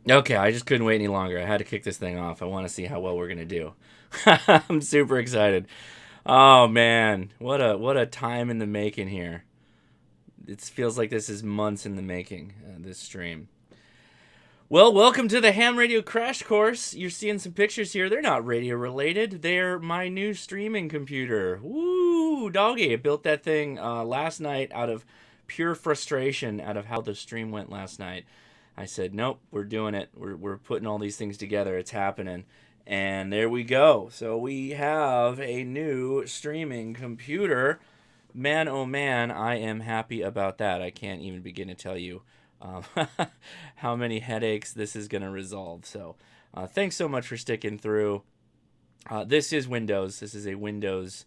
Okay, I just couldn't wait any longer. I had to kick this thing off. I want to see how well we're gonna do. I'm super excited. Oh man, what a time in the making here. It feels like this is months in the making. This stream. Well, welcome to the ham radio crash course. You're seeing some pictures here. They're not radio related. They're my new streaming computer. Woo, doggy! I built that thing last night out of pure frustration out of how the stream went last night. I said, nope, we're doing it. We're putting all these things together. It's happening. And there we go. So we have a new streaming computer. Man, oh man, I am happy about that. I can't even begin to tell you um, how many headaches this is going to resolve. So thanks so much for sticking through. This is Windows. This is a Windows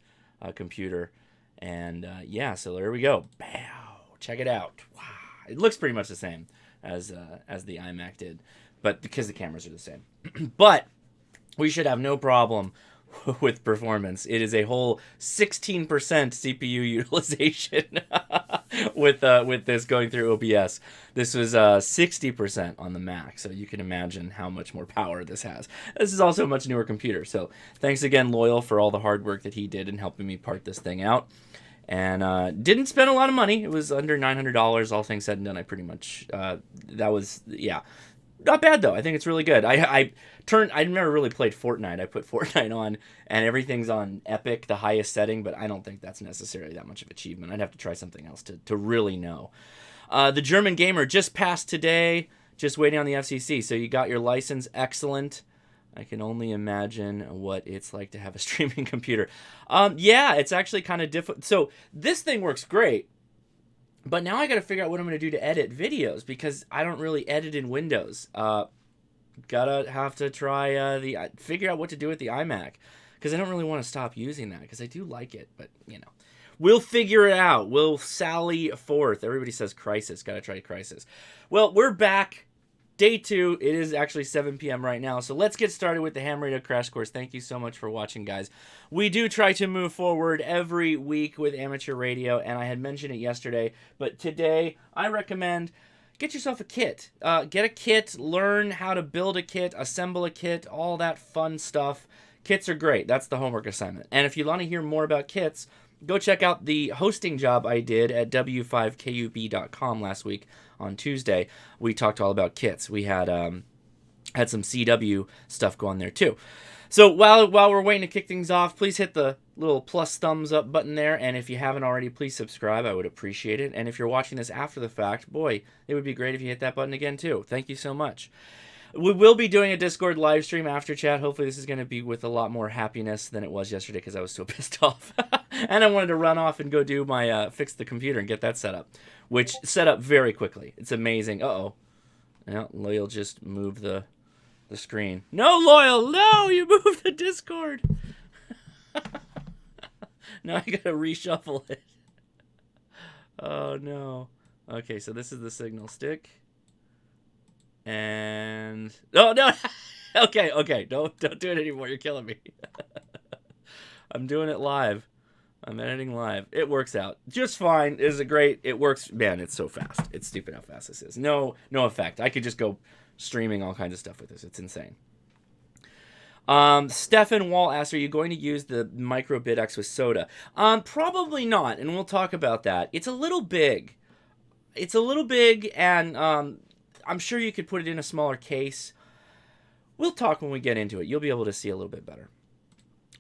computer. And yeah, so there we go. Bow. Check it out. Wow. It looks pretty much the same as the iMac did, but because the cameras are the same. But we should have no problem with performance. It is a whole 16% CPU utilization with this going through OBS. This was 60% on the Mac, so you can imagine how much more power this has. This is also a much newer computer, so thanks again, Loyal, for all the hard work that he did in helping me part this thing out. And didn't spend a lot of money. It was under $900, all things said and done. I pretty much, that was, yeah. Not bad, though. I think it's really good. I never really played Fortnite. I put Fortnite on, and everything's on Epic, the highest setting, but I don't think that's necessarily that much of achievement. I'd have to try something else to really know. The German Gamer just passed today, just waiting on the FCC. So you got your license. Excellent. I can only imagine what it's like to have a streaming computer. Yeah, it's actually kind of difficult. So this thing works great, but now I got to figure out what I'm going to do to edit videos because I don't really edit in Windows. Gotta have to try figure out what to do with the iMac because I don't really want to stop using that because I do like it, but you know. We'll figure it out. We'll sally forth. Everybody says Crisis. Gotta try Crisis. Well, we're back. Day 2, it is actually 7 p.m. right now, so let's get started with the Ham Radio Crash Course. Thank you so much for watching, guys. We do try to move forward every week with amateur radio, and I had mentioned it yesterday, but today I recommend get yourself a kit. Get a kit, learn how to build a kit, assemble a kit, all that fun stuff. Kits are great. That's the homework assignment. And if you want to hear more about kits, go check out the hosting job I did at w5kub.com last week on Tuesday. We talked all about kits. We had some CW stuff going there too. So while we're waiting to kick things off, please hit the little plus thumbs up button there. And if you haven't already, please subscribe. I would appreciate it. And if you're watching this after the fact, boy, it would be great if you hit that button again too. Thank you so much. We will be doing a Discord live stream after chat. Hopefully this is going to be with a lot more happiness than it was yesterday because I was so pissed off. And I wanted to run off and go do my fix the computer and get that set up, which set up very quickly. It's amazing. Uh-oh. Yeah, Loyal just moved the screen. No, Loyal! No! You moved the Discord! Now I gotta reshuffle it. Oh, no. Okay, so this is the signal stick. And oh no. okay, don't do it anymore. You're killing me. I'm doing it live. I'm editing live. It works out just fine. Is it great? It works. Man, it's so fast. It's stupid how fast this is. No effect. I could just go streaming all kinds of stuff with this. It's insane. Stefan Wall asks, are you going to use the uBitX with soda? Probably not, and we'll talk about that. It's a little big. And I'm sure you could put it in a smaller case. We'll talk when we get into it. You'll be able to see a little bit better.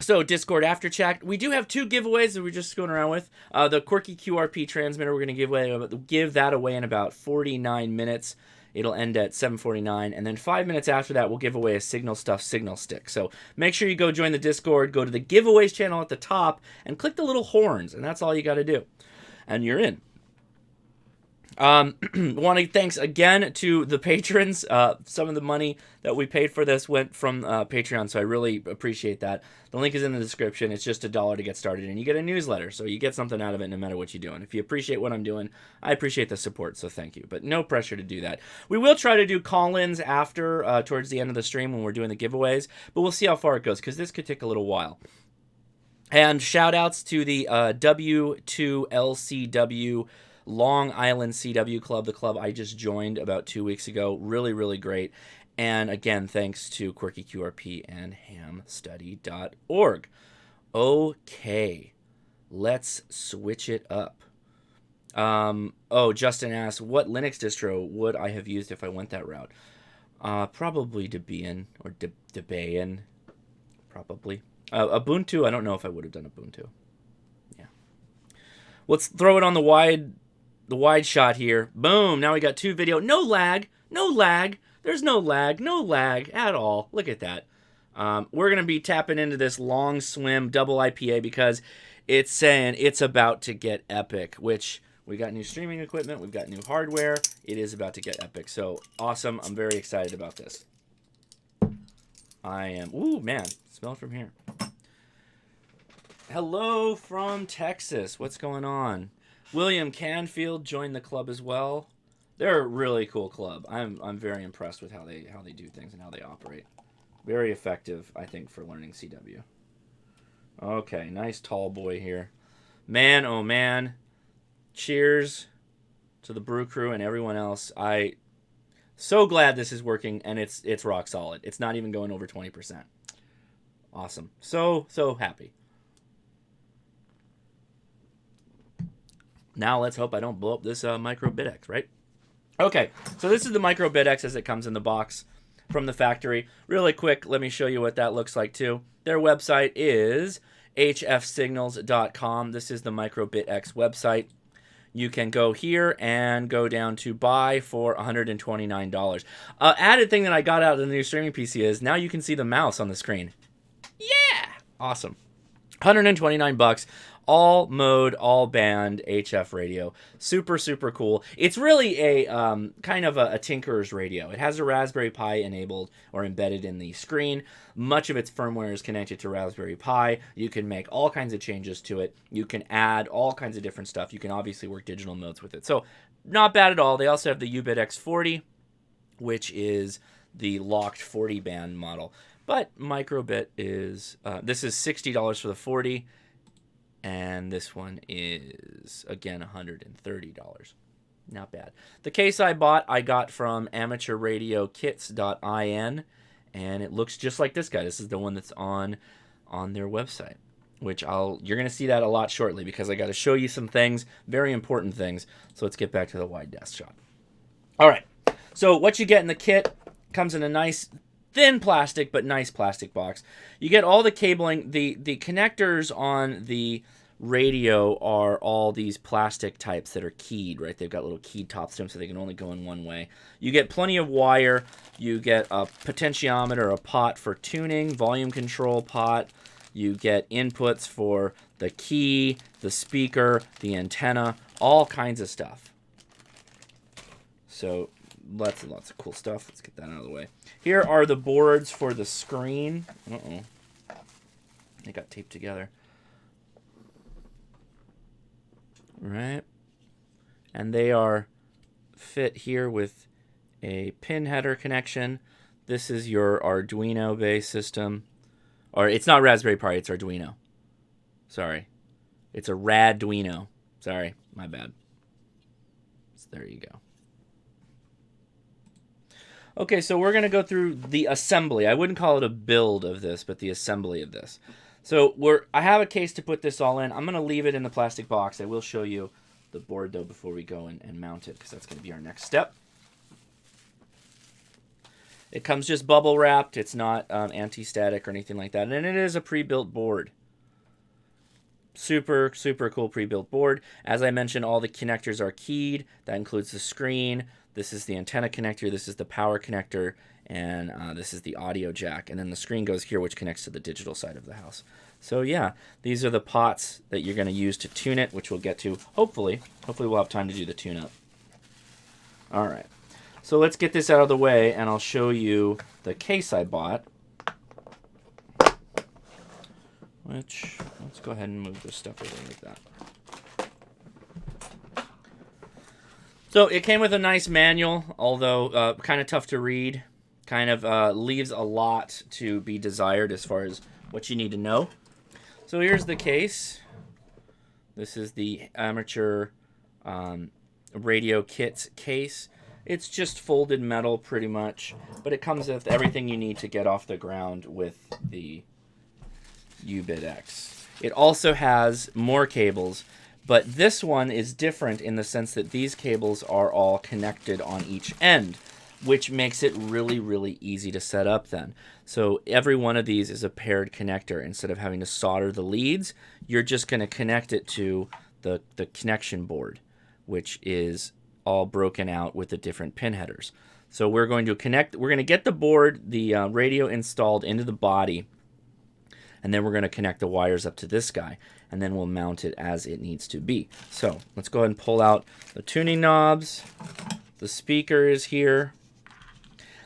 So, Discord after chat. We do have 2 giveaways that we're just going around with. The QuirkyQRP transmitter, we're going to give that away in about 49 minutes. It'll end at 7:49. And then 5 minutes after that, we'll give away a Signal Stick. So, make sure you go join the Discord, go to the giveaways channel at the top, and click the little horns. And that's all you got to do. And you're in. Want to thanks again to the patrons. Some of the money that we paid for this went from Patreon, so I really appreciate that. The link is in the description. It's just $1 to get started, and you get a newsletter, so you get something out of it no matter what you do. And if you appreciate what I'm doing, I appreciate the support, so thank you. But no pressure to do that. We will try to do call-ins after, towards the end of the stream when we're doing the giveaways, but we'll see how far it goes, because this could take a little while. And shout-outs to the W2LCW Long Island CW Club, the club I just joined about 2 weeks ago. Really, really great. And again, thanks to QuirkyQRP and hamstudy.org. Okay, let's switch it up. Justin asked, what Linux distro would I have used if I went that route? Probably Debian or Debian. Probably. Ubuntu, I don't know if I would have done Ubuntu. Yeah. Let's throw it on the wide shot here. Boom, now we got 2 video. No lag. There's no lag at all. Look at that. We're going to be tapping into this long swim double IPA because it's saying it's about to get epic, which we got new streaming equipment. We've got new hardware. It is about to get epic. So awesome. I'm very excited about this. I am. Ooh, man. Smell it from here. Hello from Texas. What's going on? William Canfield joined the club as well. They're a really cool club. I'm very impressed with how they do things and how they operate. Very effective, I think, for learning CW. Okay, nice tall boy here. Man, oh man. Cheers to the brew crew and everyone else. I so glad this is working and it's rock solid. It's not even going over 20%. Awesome. So happy. Now let's hope I don't blow up this microBitX, right? Okay, so this is the microBitX as it comes in the box from the factory. Really quick, let me show you what that looks like too. Their website is hfsignals.com. This is the microBitX website. You can go here and go down to buy for $129. Added thing that I got out of the new streaming PC is now you can see the mouse on the screen. Yeah! Awesome. 129 bucks. All mode, all band HF radio. Super, super cool. It's really a kind of a tinkerer's radio. It has a Raspberry Pi enabled or embedded in the screen. Much of its firmware is connected to Raspberry Pi. You can make all kinds of changes to it. You can add all kinds of different stuff. You can obviously work digital modes with it. So not bad at all. They also have the uBitX 40, which is the locked 40 band model. But microbit is, this is $60 for the 40. And this one is, again, $130. Not bad. The case I got from amateurradiokits.in, and it looks just like this guy. This is the one that's on their website, which you're going to see that a lot shortly because I got to show you some things, very important things. So let's get back to the wide desk shot. All right. So what you get in the kit comes in a nice thin plastic, but nice plastic box. You get all the cabling. The connectors on the radio are all these plastic types that are keyed, right? They've got little keyed tops to them so they can only go in one way. You get plenty of wire. You get a potentiometer, a pot for tuning, volume control pot. You get inputs for the key, the speaker, the antenna, all kinds of stuff. So lots and lots of cool stuff. Let's get that out of the way. Here are the boards for the screen. Uh-oh. They got taped together. Right. And they are fit here with a pin header connection. This is your Arduino-based system. Or it's not Raspberry Pi, it's Arduino. Sorry. It's a Radduino. Sorry, my bad. So there you go. Okay, so we're going to go through the assembly. I wouldn't call it a build of this, but the assembly of this. So I have a case to put this all in. I'm going to leave it in the plastic box. I will show you the board, though, before we go and mount it, because that's going to be our next step. It comes just bubble wrapped. It's not anti-static or anything like that. And it is a pre-built board. Super, super cool pre-built board. As I mentioned, all the connectors are keyed. That includes the screen. This is the antenna connector. This is the power connector. And this is the audio jack. And then the screen goes here, which connects to the digital side of the house. So yeah, these are the pots that you're going to use to tune it, which we'll get to. Hopefully we'll have time to do the tune-up. All right. So let's get this out of the way, and I'll show you the case I bought. Let's go ahead and move this stuff over like that. So it came with a nice manual, although kind of tough to read. Kind of leaves a lot to be desired as far as what you need to know. So here's the case. This is the Amateur Radio Kits case. It's just folded metal pretty much, but it comes with everything you need to get off the ground with the uBitX. It also has more cables, but this one is different in the sense that these cables are all connected on each end, which makes it really, really easy to set up then. So every one of these is a paired connector. Instead of having to solder the leads, you're just going to connect it to the connection board, which is all broken out with the different pin headers. So we're going to get the board, the radio installed into the body, and then we're going to connect the wires up to this guy, and then we'll mount it as it needs to be. So let's go ahead and pull out the tuning knobs. The speaker is here.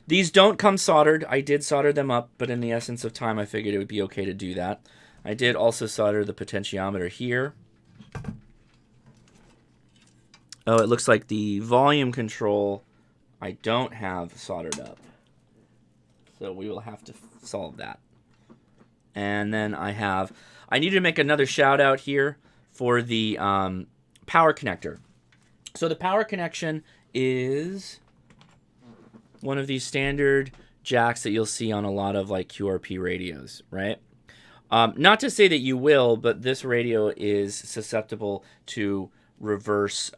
These don't come soldered. I did solder them up, but in the essence of time, I figured it would be okay to do that. I did also solder the potentiometer here. Oh, it looks like the volume control I don't have soldered up. So we will have to solve that. And then I need to make another shout out here for the power connector. So the power connection is one of these standard jacks that you'll see on a lot of like QRP radios, right? Not to say that you will, but this radio is susceptible to reverse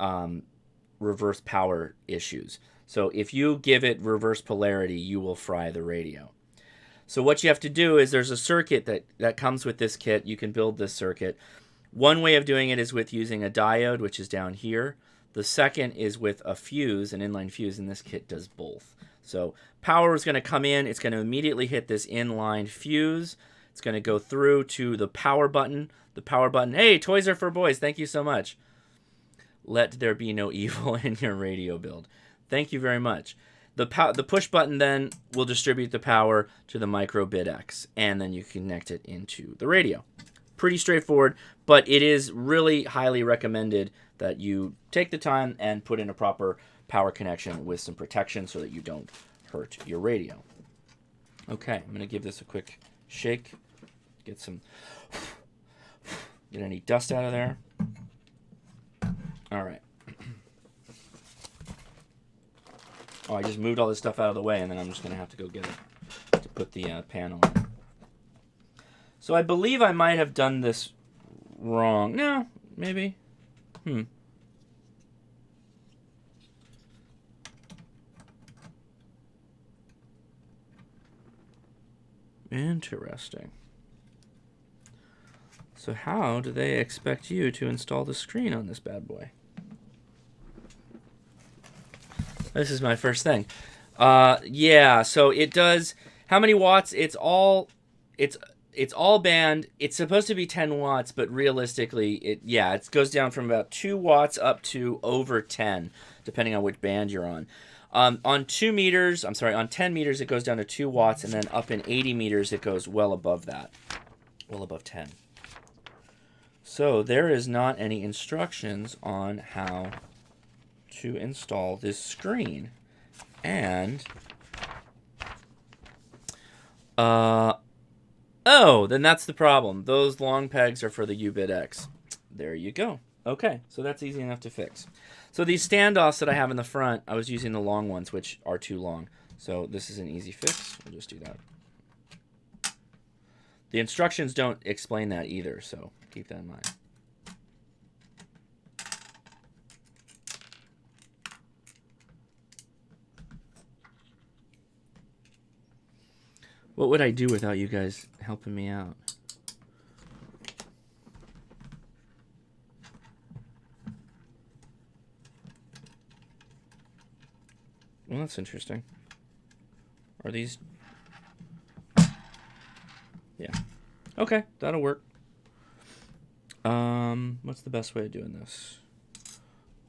power issues. So if you give it reverse polarity, you will fry the radio. So what you have to do is there's a circuit that comes with this kit. You can build this circuit. One way of doing it is with using a diode, which is down here. The second is with a fuse, an inline fuse, and this kit does both. So power is going to come in. It's going to immediately hit this inline fuse. It's going to go through to the power button. The power button, hey, toys are for boys. Thank you so much. Let there be no evil in your radio build. Thank you very much. The push button then will distribute the power to the microBitX, and then you connect it into the radio. Pretty straightforward, but it is really highly recommended that you take the time and put in a proper power connection with some protection so that you don't hurt your radio. Okay, I'm going to give this a quick shake. Get any dust out of there. All right. Oh, I just moved all this stuff out of the way, and then I'm just going to have to go get it to put the panel in. So I believe I might have done this wrong. No, maybe. Interesting. So how do they expect you to install the screen on this bad boy? This is my first thing. Yeah, so it does. How many watts? It's all band. It's supposed to be 10 watts, but realistically, it goes down from about 2 watts up to over 10, depending on which band you're on. On 10 meters, it goes down to 2 watts, and then up in 80 meters, it goes well above that, well above 10. So there is not any instructions on how to install this screen. And oh, then that's the problem. Those long pegs are for the uBitX. There you go. Okay, so that's easy enough to fix. So these standoffs that I have in the front, I was using the long ones, which are too long. So this is an easy fix. We'll just do that. The instructions don't explain that either, so keep that in mind. What would I do without you guys helping me out? Well, that's interesting. Are these... Yeah. Okay, that'll work. What's the best way of doing this?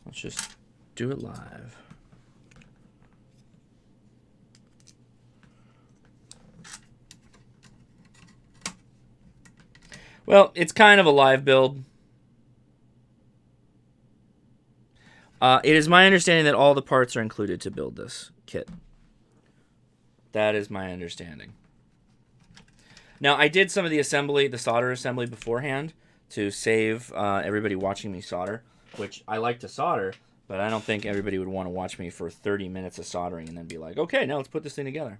Let's just do it live. Well, it's kind of a live build. It is my understanding that all the parts are included to build this kit. That is my understanding. Now, I did some of the assembly, the solder assembly beforehand to save everybody watching me solder, which I like to solder, But I don't think everybody would want to watch me for 30 minutes of soldering and then be like, okay, now let's put this thing together.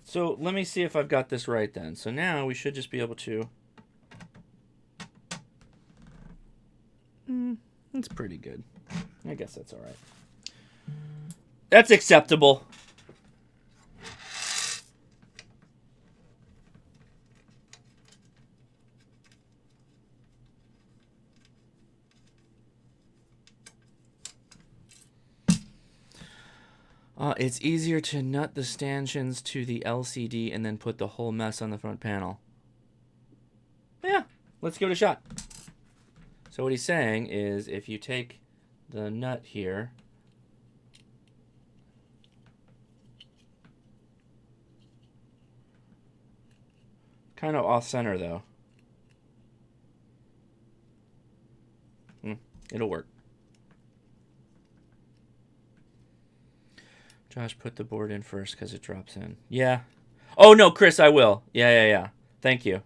So let me see if I've got this right then. So now we should just be able to... That's pretty good. I guess that's all right. That's acceptable. It's easier to nut the stanchions to the LCD and then put the whole mess on the front panel. Yeah, let's give it a shot. So what he's saying is if you take the nut here, kind of off center though. It'll work. Josh, put the board in first because it drops in. Yeah. Oh, no, Chris, I will. Yeah. Thank you.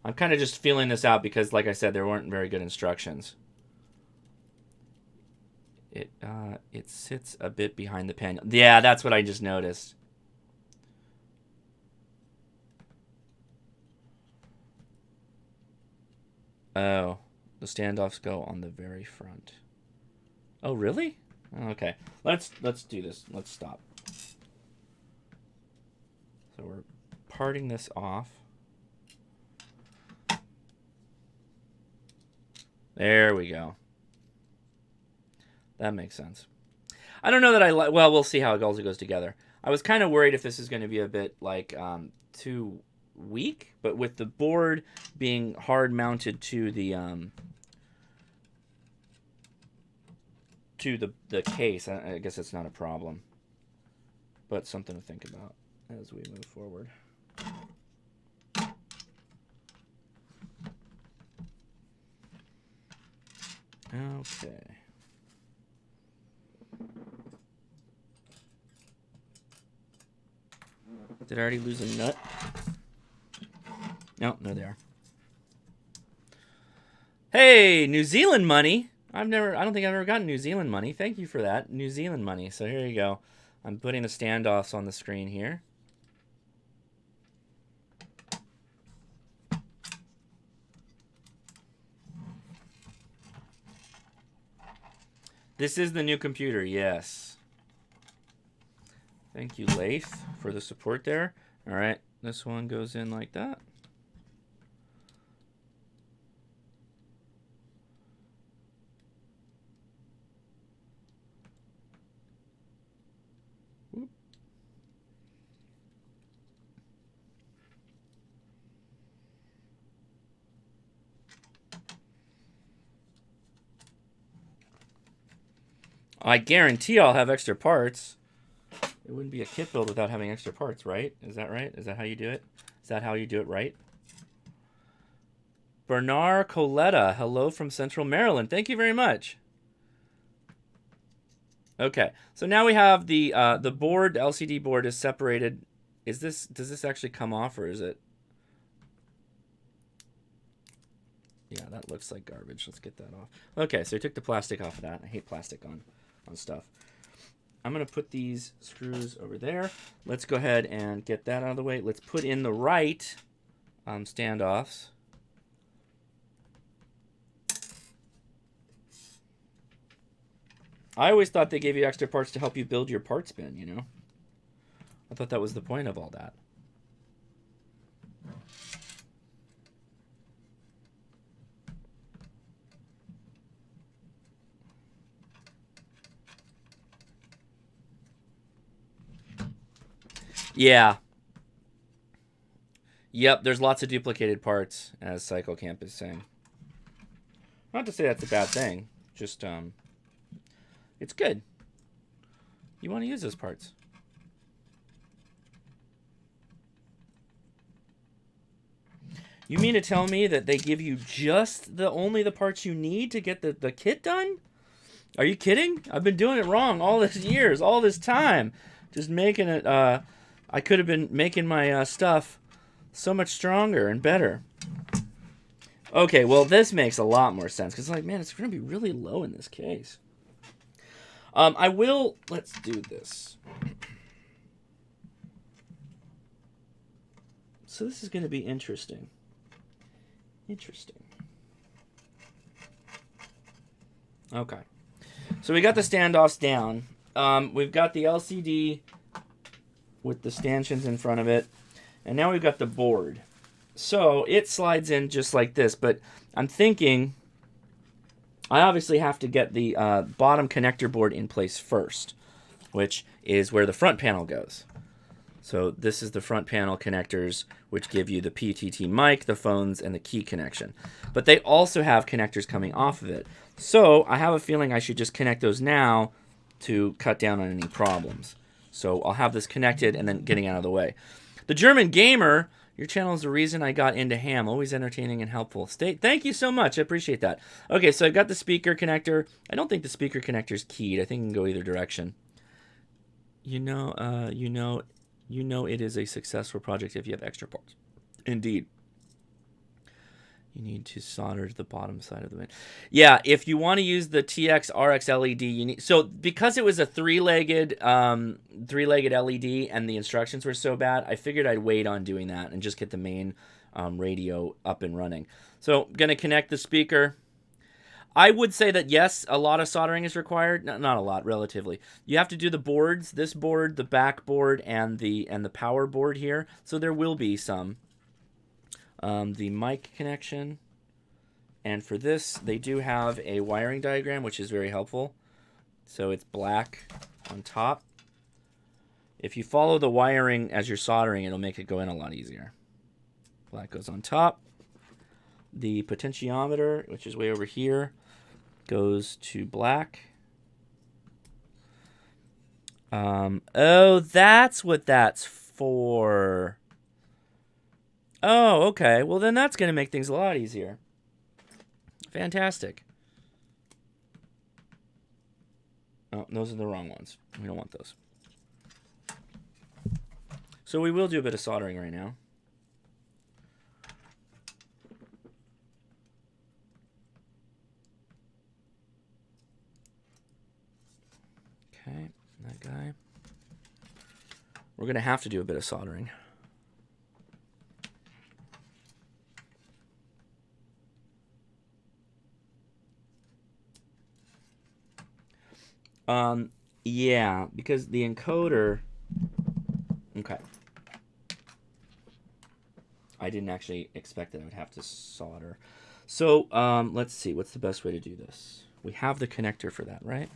I'm kind of just feeling this out because, like I said, there weren't very good instructions. It sits a bit behind the panel. Yeah, that's what I just noticed. Oh, the standoffs go on the very front. Oh, really? Okay, let's do this. Let's stop. So we're parting this off. There we go. That makes sense. I don't know that I like... Well, we'll see how it goes together. I was kind of worried if this is going to be a bit like too weak, but with the board being hard mounted to the case, I guess it's not a problem, but something to think about as we move forward. Okay. Did I already lose a nut? No, they are. Hey, New Zealand money. I don't think I've ever gotten New Zealand money. Thank you for that, New Zealand money. So here you go. I'm putting the standoffs on the screen here. This is the new computer, yes. Thank you, Lath, for the support there. All right, this one goes in like that. I guarantee I'll have extra parts. It wouldn't be a kit build without having extra parts, right? Is that right? Is that how you do it? Is that how you do it right? Bernard Coletta, hello from Central Maryland. Thank you very much. Okay, so now we have the board. The LCD board is separated. Does this actually come off, or is it? Yeah, that looks like garbage. Let's get that off. Okay, so I took the plastic off of that. I hate plastic on stuff. I'm going to put these screws over there. Let's go ahead and get that out of the way. Let's put in the right standoffs. I always thought they gave you extra parts to help you build your parts bin, you know? I thought that was the point of all that. Yeah. Yep, there's lots of duplicated parts, as Cycle Camp is saying. Not to say that's a bad thing, just, it's good. You want to use those parts. You mean to tell me that they give you just only the parts you need to get the kit done? Are you kidding? I've been doing it wrong all these years, all this time. Just making it, I could have been making my stuff so much stronger and better. Okay, well, this makes a lot more sense. Because, like, man, it's going to be really low in this case. Let's do this. So this is going to be interesting. Okay. So we got the standoffs down. We've got the LCD with the stanchions in front of it. And now we've got the board. So it slides in just like this. But I'm thinking I obviously have to get the bottom connector board in place first, which is where the front panel goes. So this is the front panel connectors, which give you the PTT mic, the phones, and the key connection. But they also have connectors coming off of it. So I have a feeling I should just connect those now to cut down on any problems. So I'll have this connected and then getting out of the way. The German Gamer, your channel is the reason I got into ham. Always entertaining and helpful. Thank you so much. I appreciate that. Okay, so I've got the speaker connector. I don't think the speaker connector is keyed. I think it can go either direction. You know it is a successful project if you have extra parts. Indeed. You need to solder to the bottom side of the bin. Yeah, if you want to use the TX RX LED, you need. So because it was a three-legged LED and the instructions were so bad, I figured I'd wait on doing that and just get the main radio up and running. So I'm gonna connect the speaker. I would say that yes, a lot of soldering is required. Not a lot, relatively. You have to do the boards, this board, the back board, and the power board here. So there will be some. The mic connection, and for this they do have a wiring diagram, which is very helpful. So it's black on top. If you follow the wiring as you're soldering, it'll make it go in a lot easier. Black goes on top. The potentiometer, which is way over here, goes to black. Oh, that's what that's for. Oh, okay. Well, then that's going to make things a lot easier. Fantastic. Oh, those are the wrong ones. We don't want those. So we will do a bit of soldering right now. Okay, that guy. We're going to have to do a bit of soldering. Yeah, because the encoder. Okay. I didn't actually expect that I would have to solder. So, let's see. What's the best way to do this? We have the connector for that, right?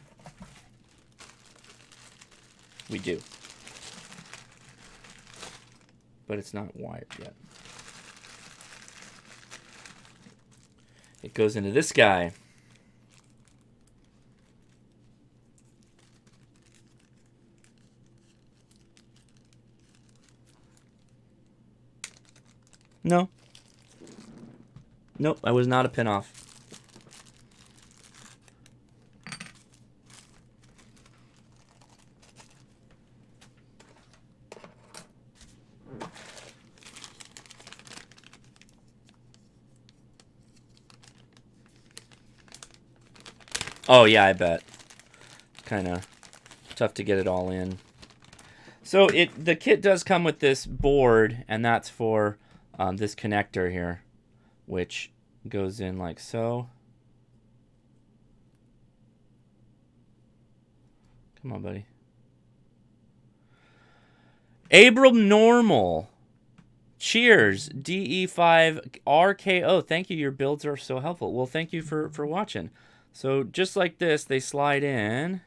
We do. But it's not wired yet. It goes into this guy. No. Nope, I was not a pin off. Oh yeah, I bet. Kind of tough to get it all in. So the kit does come with this board, and that's for this connector here, which goes in like so. Come on, buddy. Abram Normal. Cheers. DE5RKO. Thank you. Your builds are so helpful. Well, thank you for watching. So just like this, they slide in.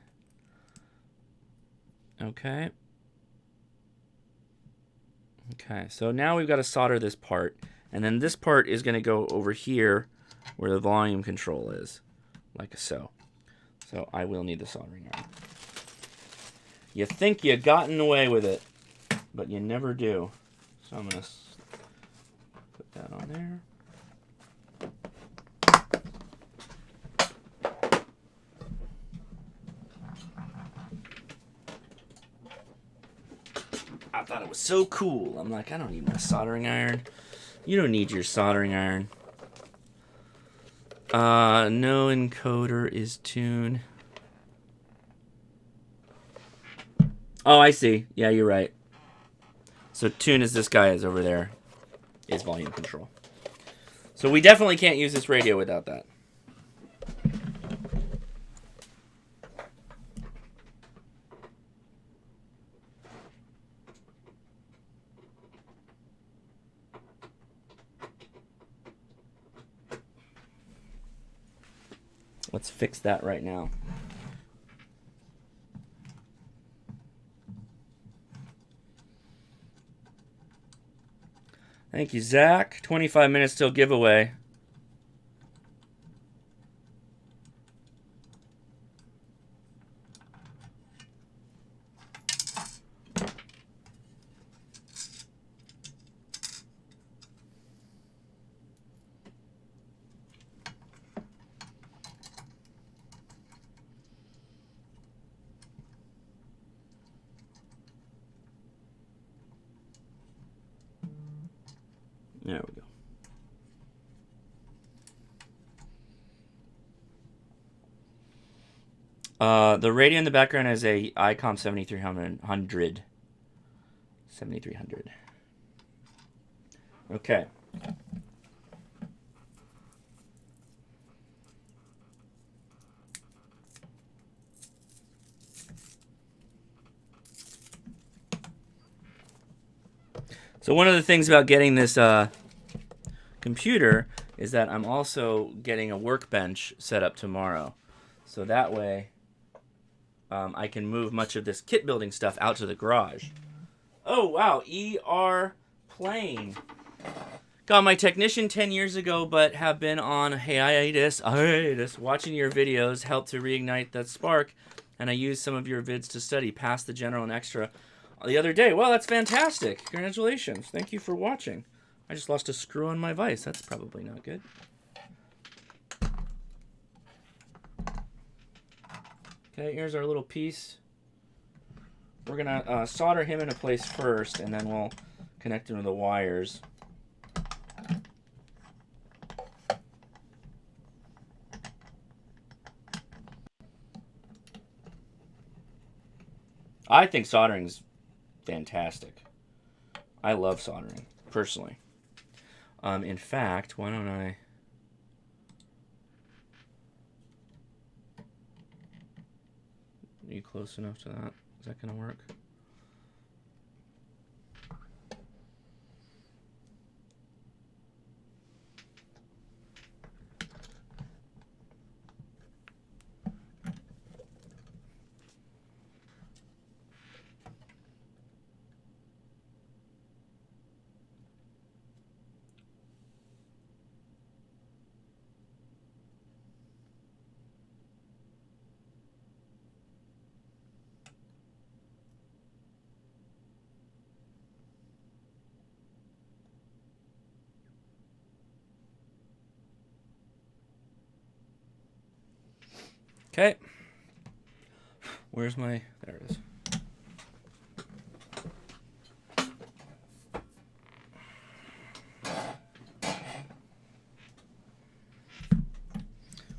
Okay. Okay, so now we've got to solder this part. And then this part is going to go over here where the volume control is, like so. So I will need the soldering iron. You think you gotten away with it, but you never do. So I'm going to put that on there. I thought it was so cool. I'm like, I don't need my soldering iron. You don't need your soldering iron. No encoder is tune. Oh, I see. Yeah, you're right. So tune is this guy is over there. Is volume control. So we definitely can't use this radio without that. Let's fix that right now. Thank you, Zach. 25 minutes till giveaway. There we go. The radio in the background is a ICOM 7300. 7300. Okay. So one of the things about getting this computer is that I'm also getting a workbench set up tomorrow. So that way I can move much of this kit building stuff out to the garage. Oh, wow. ER Plane. Got my technician 10 years ago, but have been on hiatus. Watching your videos helped to reignite that spark, and I used some of your vids to study. Passed the general and extra the other day. Well, that's fantastic. Congratulations. Thank you for watching. I just lost a screw on my vise. That's probably not good. Okay, here's our little piece. We're going to solder him into place first, and then we'll connect him to the wires. I think soldering's fantastic. I love soldering, personally. In fact, why don't I... Are you close enough to that? Is that going to work? Okay. Where's my... There it is.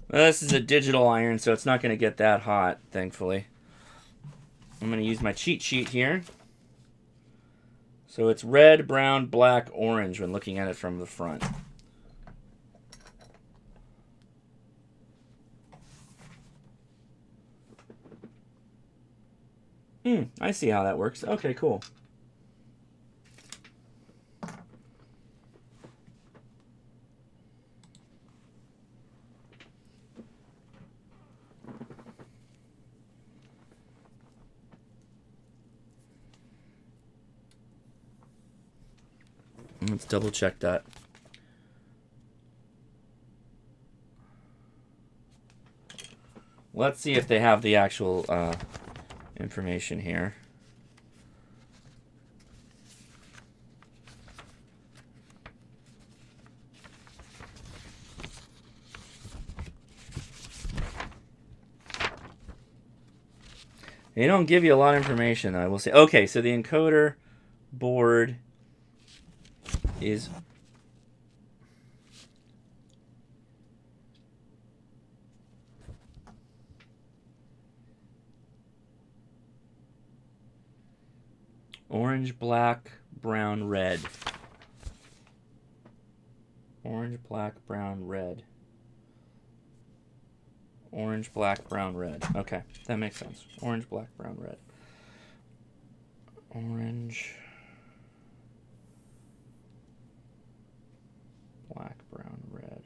Well, this is a digital iron, so it's not going to get that hot, thankfully. I'm going to use my cheat sheet here. So it's red, brown, black, orange when looking at it from the front. I see how that works. Okay, cool. Let's double check that. Let's see if they have the actual information here. They don't give you a lot of information, I will say. Okay, so the encoder board is Orange, black, brown, red. Orange, black, brown, red. Orange, black, brown, red. Okay, that makes sense. Orange, black, brown, red. Orange, black, brown, red.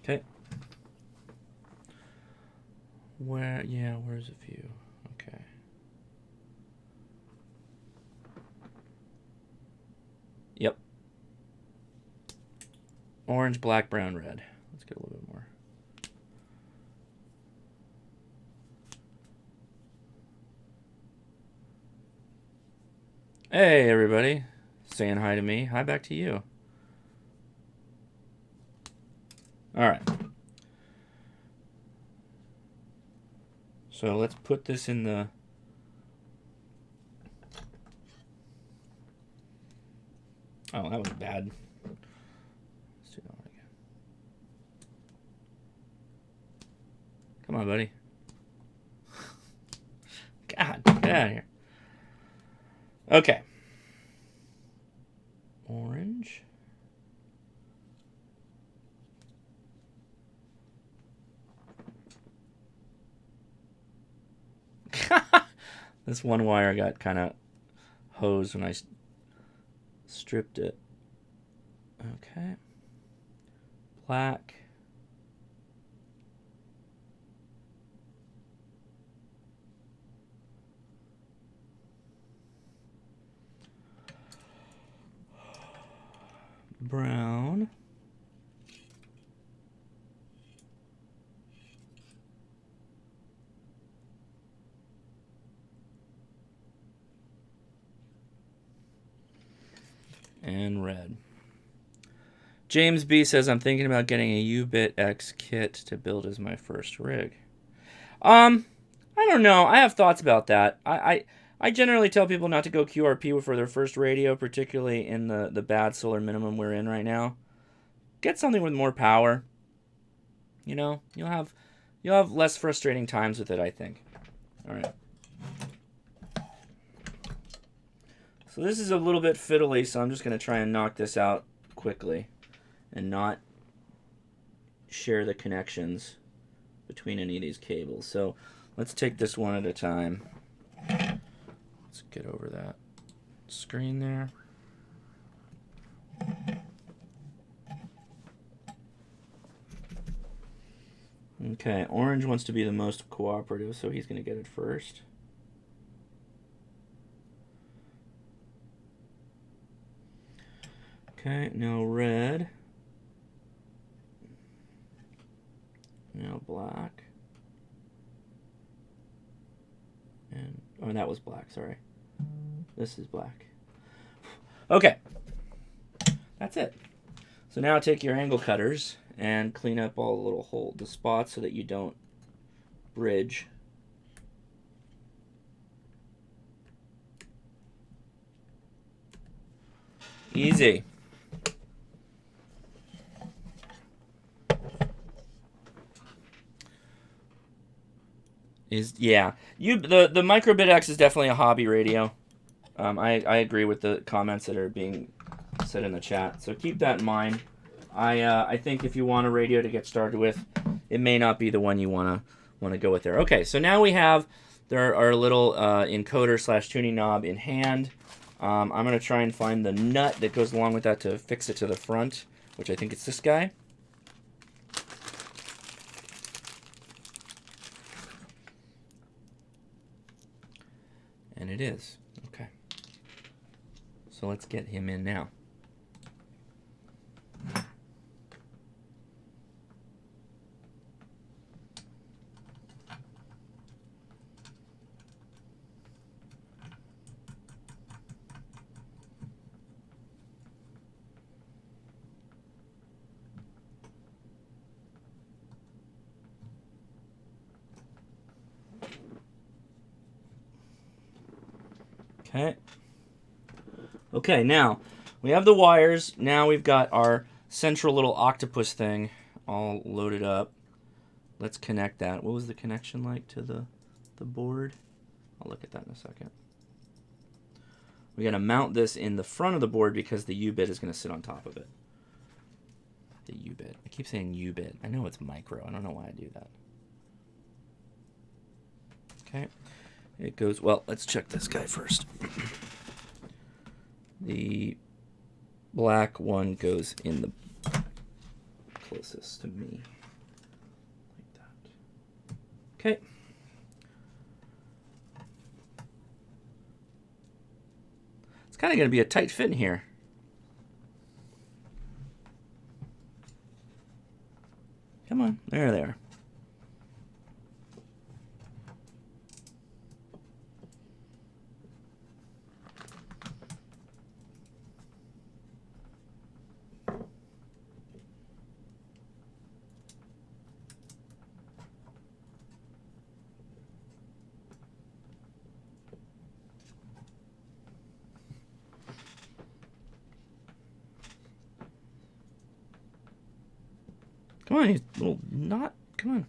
Okay. Where's a few? Okay. Yep. Orange, black, brown, red. Let's get a little bit more. Hey, everybody. Saying hi to me. Hi back to you. All right. So let's put this in the... Oh, that was bad. Let's do that one again. Come on, buddy. God, get out of here. Okay. Orange. This one wire got kind of hosed when I stripped it. Okay. Black. Brown. And red. James B says, I'm thinking about getting a uBitX kit to build as my first rig. I don't know. I have thoughts about that. I generally tell people not to go QRP for their first radio, particularly in the bad solar minimum we're in right now. Get something with more power. You know, you'll have less frustrating times with it, I think. All right. So this is a little bit fiddly, so I'm just going to try and knock this out quickly and not share the connections between any of these cables. So let's take this one at a time. Let's get over that screen there. Okay, orange wants to be the most cooperative, so he's going to get it first. Okay, now red. Now black. And oh, that was black, sorry. This is black. Okay. That's it. So now take your angle cutters and clean up all the little the spots so that you don't bridge. Easy. The uBitX is definitely a hobby radio. I agree with the comments that are being said in the chat. So keep that in mind. I think if you want a radio to get started with, it may not be the one you want to go with there. Okay, so now we have our little encoder / tuning knob in hand. I'm going to try and find the nut that goes along with that to fix it to the front, which I think it's this guy. And it is. Okay. So let's get him in now. Okay. Okay, now we have the wires. Now we've got our central little octopus thing all loaded up. Let's connect that. What was the connection like to the board? I'll look at that in a second. We're going to mount this in the front of the board because the U-bit is going to sit on top of it. The U-bit. I keep saying U-bit. I know it's micro. I don't know why I do that. Okay. It goes, well, let's check this guy first. The black one goes in the closest to me. Like that. Okay. It's kind of going to be a tight fit in here. Come on. There they are. Come on, you little knot. Come on.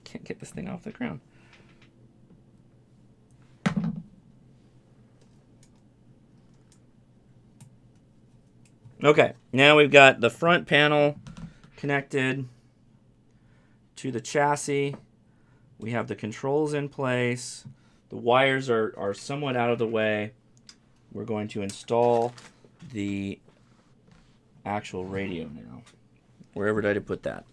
Can't get this thing off the ground. Okay, now we've got the front panel connected to the chassis. We have the controls in place. The wires are somewhat out of the way. We're going to install the actual radio now. Wherever did I put that?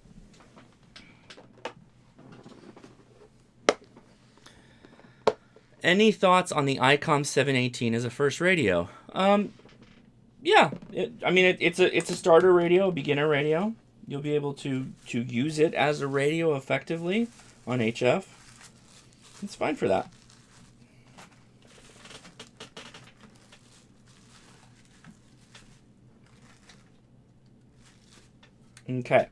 Any thoughts on the ICOM 718 as a first radio? Yeah, it's a starter radio, a beginner radio. You'll be able to use it as a radio effectively on HF. It's fine for that. Okay.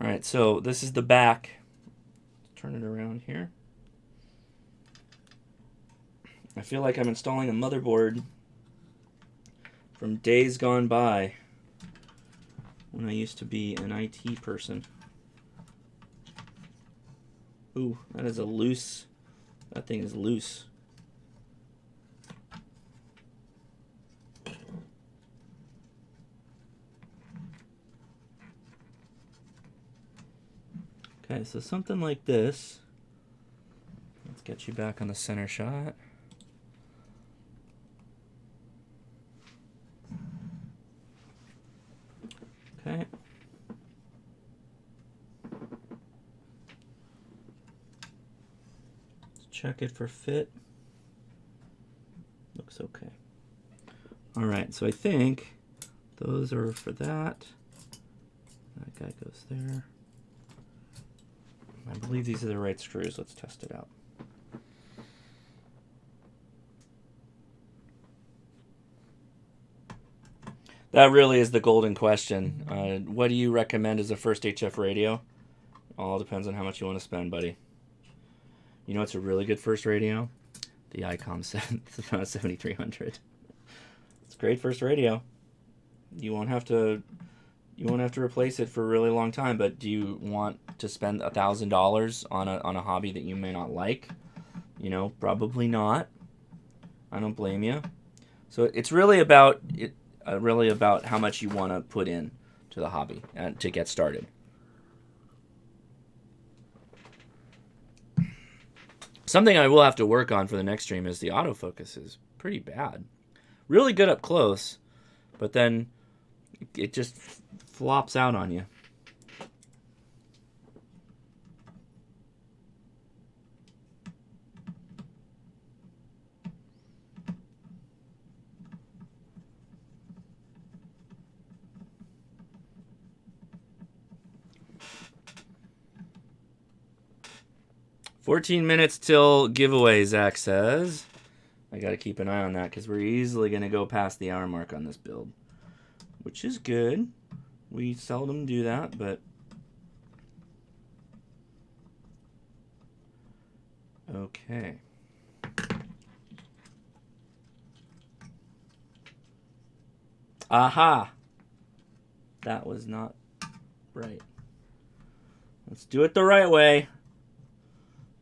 All right, so this is the back. Turn it around here. I feel like I'm installing a motherboard from days gone by when I used to be an IT person. Ooh, that is a loose. That thing is loose. Okay, so something like this. Let's get you back on the center shot. Okay. Let's check it for fit. Looks okay. All right, so I think those are for that. That guy goes there. I believe these are the right screws. Let's test it out. That really is the golden question. What do you recommend as a first HF radio? All depends on how much you want to spend, buddy. You know what's a really good first radio? The ICOM 7300. It's a great first radio. You won't have to replace it for a really long time, but do you want to spend $1,000 on a hobby that you may not like? You know, probably not. I don't blame you. So it's really about how much you want to put in to the hobby and to get started. Something I will have to work on for the next stream is the autofocus is pretty bad. Really good up close, but then it just flops out on you. "14 minutes till giveaway," Zach says. I got to keep an eye on that because we're easily going to go past the hour mark on this build, which is good. We seldom do that, but okay. Aha! That was not right. Let's do it the right way.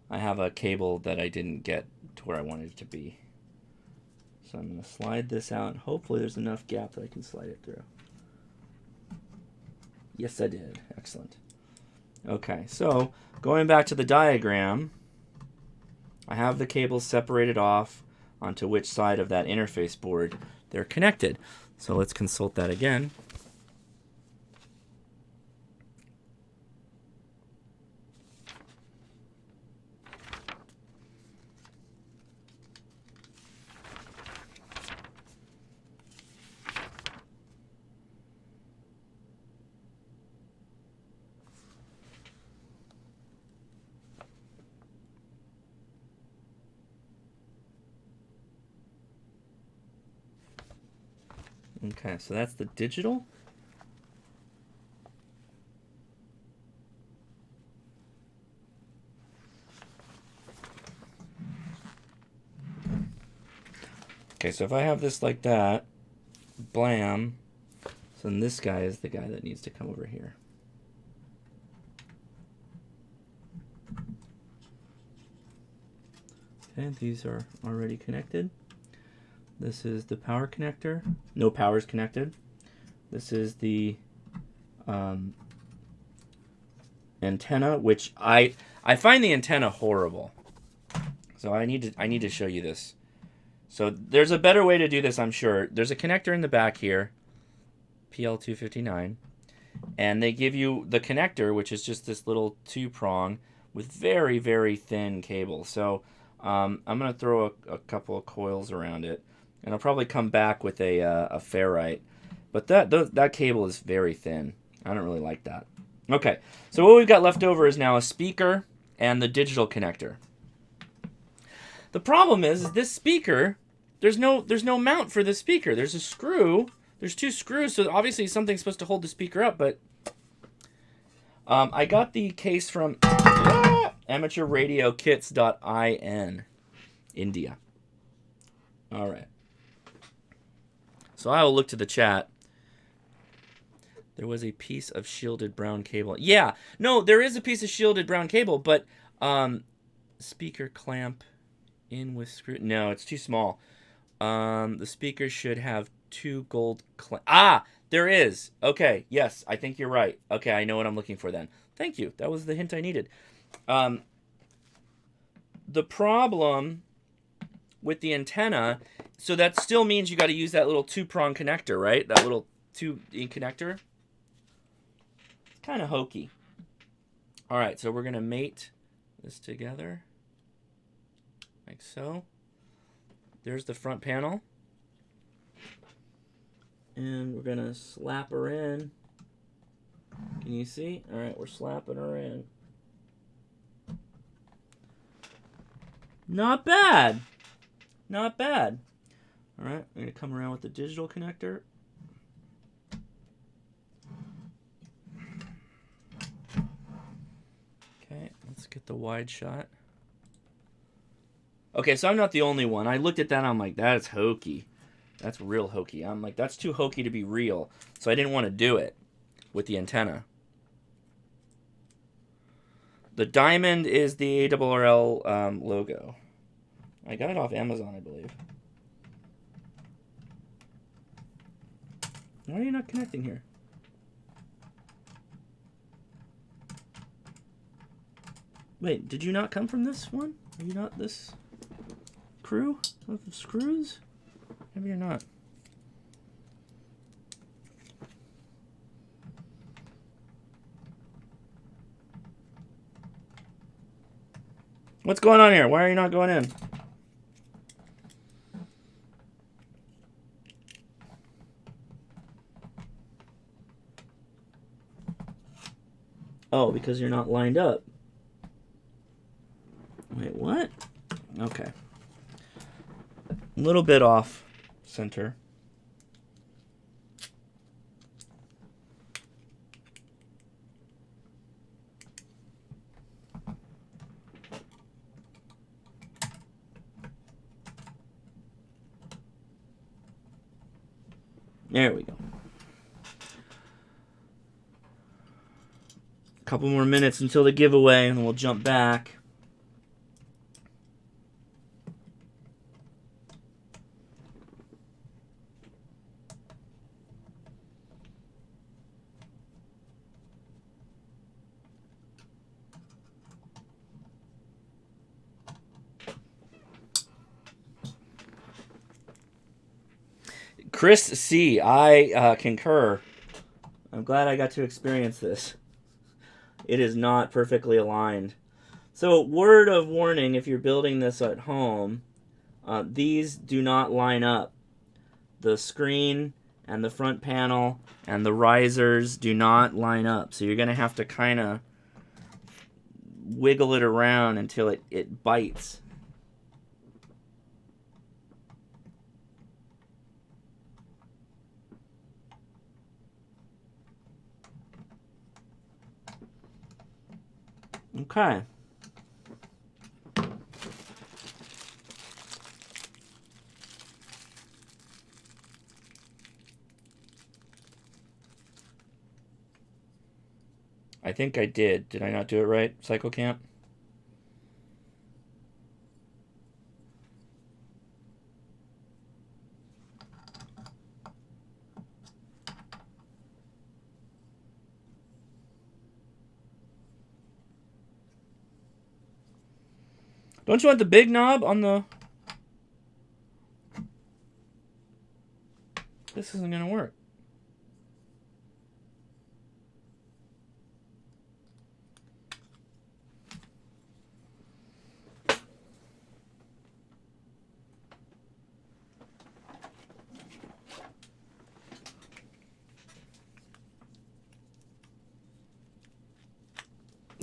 I have a cable that I didn't get to where I wanted it to be. So I'm going to slide this out, and hopefully there's enough gap that I can slide it through. Yes, I did. Excellent. Okay, so going back to the diagram, I have the cables separated off onto which side of that interface board they're connected. So let's consult that again. Okay, so that's the digital. Okay, so if I have this like that, blam, so then this guy is the guy that needs to come over here. Okay, these are already connected. This is the power connector. No power is connected. This is the antenna, which I find the antenna horrible. So I need to show you this. So there's a better way to do this, I'm sure. There's a connector in the back here, PL259, and they give you the connector, which is just this little 2-prong with very, very thin cable. So I'm going to throw a couple of coils around it. And I'll probably come back with a ferrite. But that cable is very thin. I don't really like that. Okay, so what we've got left over is now a speaker and the digital connector. The problem is this speaker, there's no mount for the speaker. There's a screw. There's 2 screws, so obviously something's supposed to hold the speaker up. But I got the case from amateurradiokits.in, India. All right. So I will look to the chat. There was a piece of shielded brown cable. Yeah, no, there is a piece of shielded brown cable, but speaker clamp in with screw. No, it's too small. The speaker should have 2 gold clamp. Ah, there is. Okay, yes, I think you're right. Okay, I know what I'm looking for then. Thank you. That was the hint I needed. The problem with the antenna, so that still means you got to use that little 2-prong connector, right? That little 2-in connector. It's kind of hokey. All right, so we're going to mate this together like so. There's the front panel. And we're going to slap her in. Can you see? All right, we're slapping her in. Not bad. Not bad. All right, I'm going to come around with the digital connector. Okay, let's get the wide shot. Okay, so I'm not the only one. I looked at that and I'm like, that's hokey. That's real hokey. I'm like, that's too hokey to be real. So I didn't want to do it with the antenna. The diamond is the ARRL logo. I got it off Amazon, I believe. Why are you not connecting here? Wait, did you not come from this one? Are you not this crew of screws? Maybe you're not. What's going on here? Why are you not going in? Oh, because you're not lined up. Wait, what? Okay. A little bit off center. There we go. Couple more minutes until the giveaway, and then we'll jump back. Chris C., I concur. I'm glad I got to experience this. It is not perfectly aligned. So, word of warning, if you're building this at home, these do not line up. The screen and the front panel and the risers do not line up. So you're going to have to kind of wiggle it around until it bites. Okay. I think I did. Did I not do it right, Cycle Camp? Don't you want the big knob on the... This isn't going to work.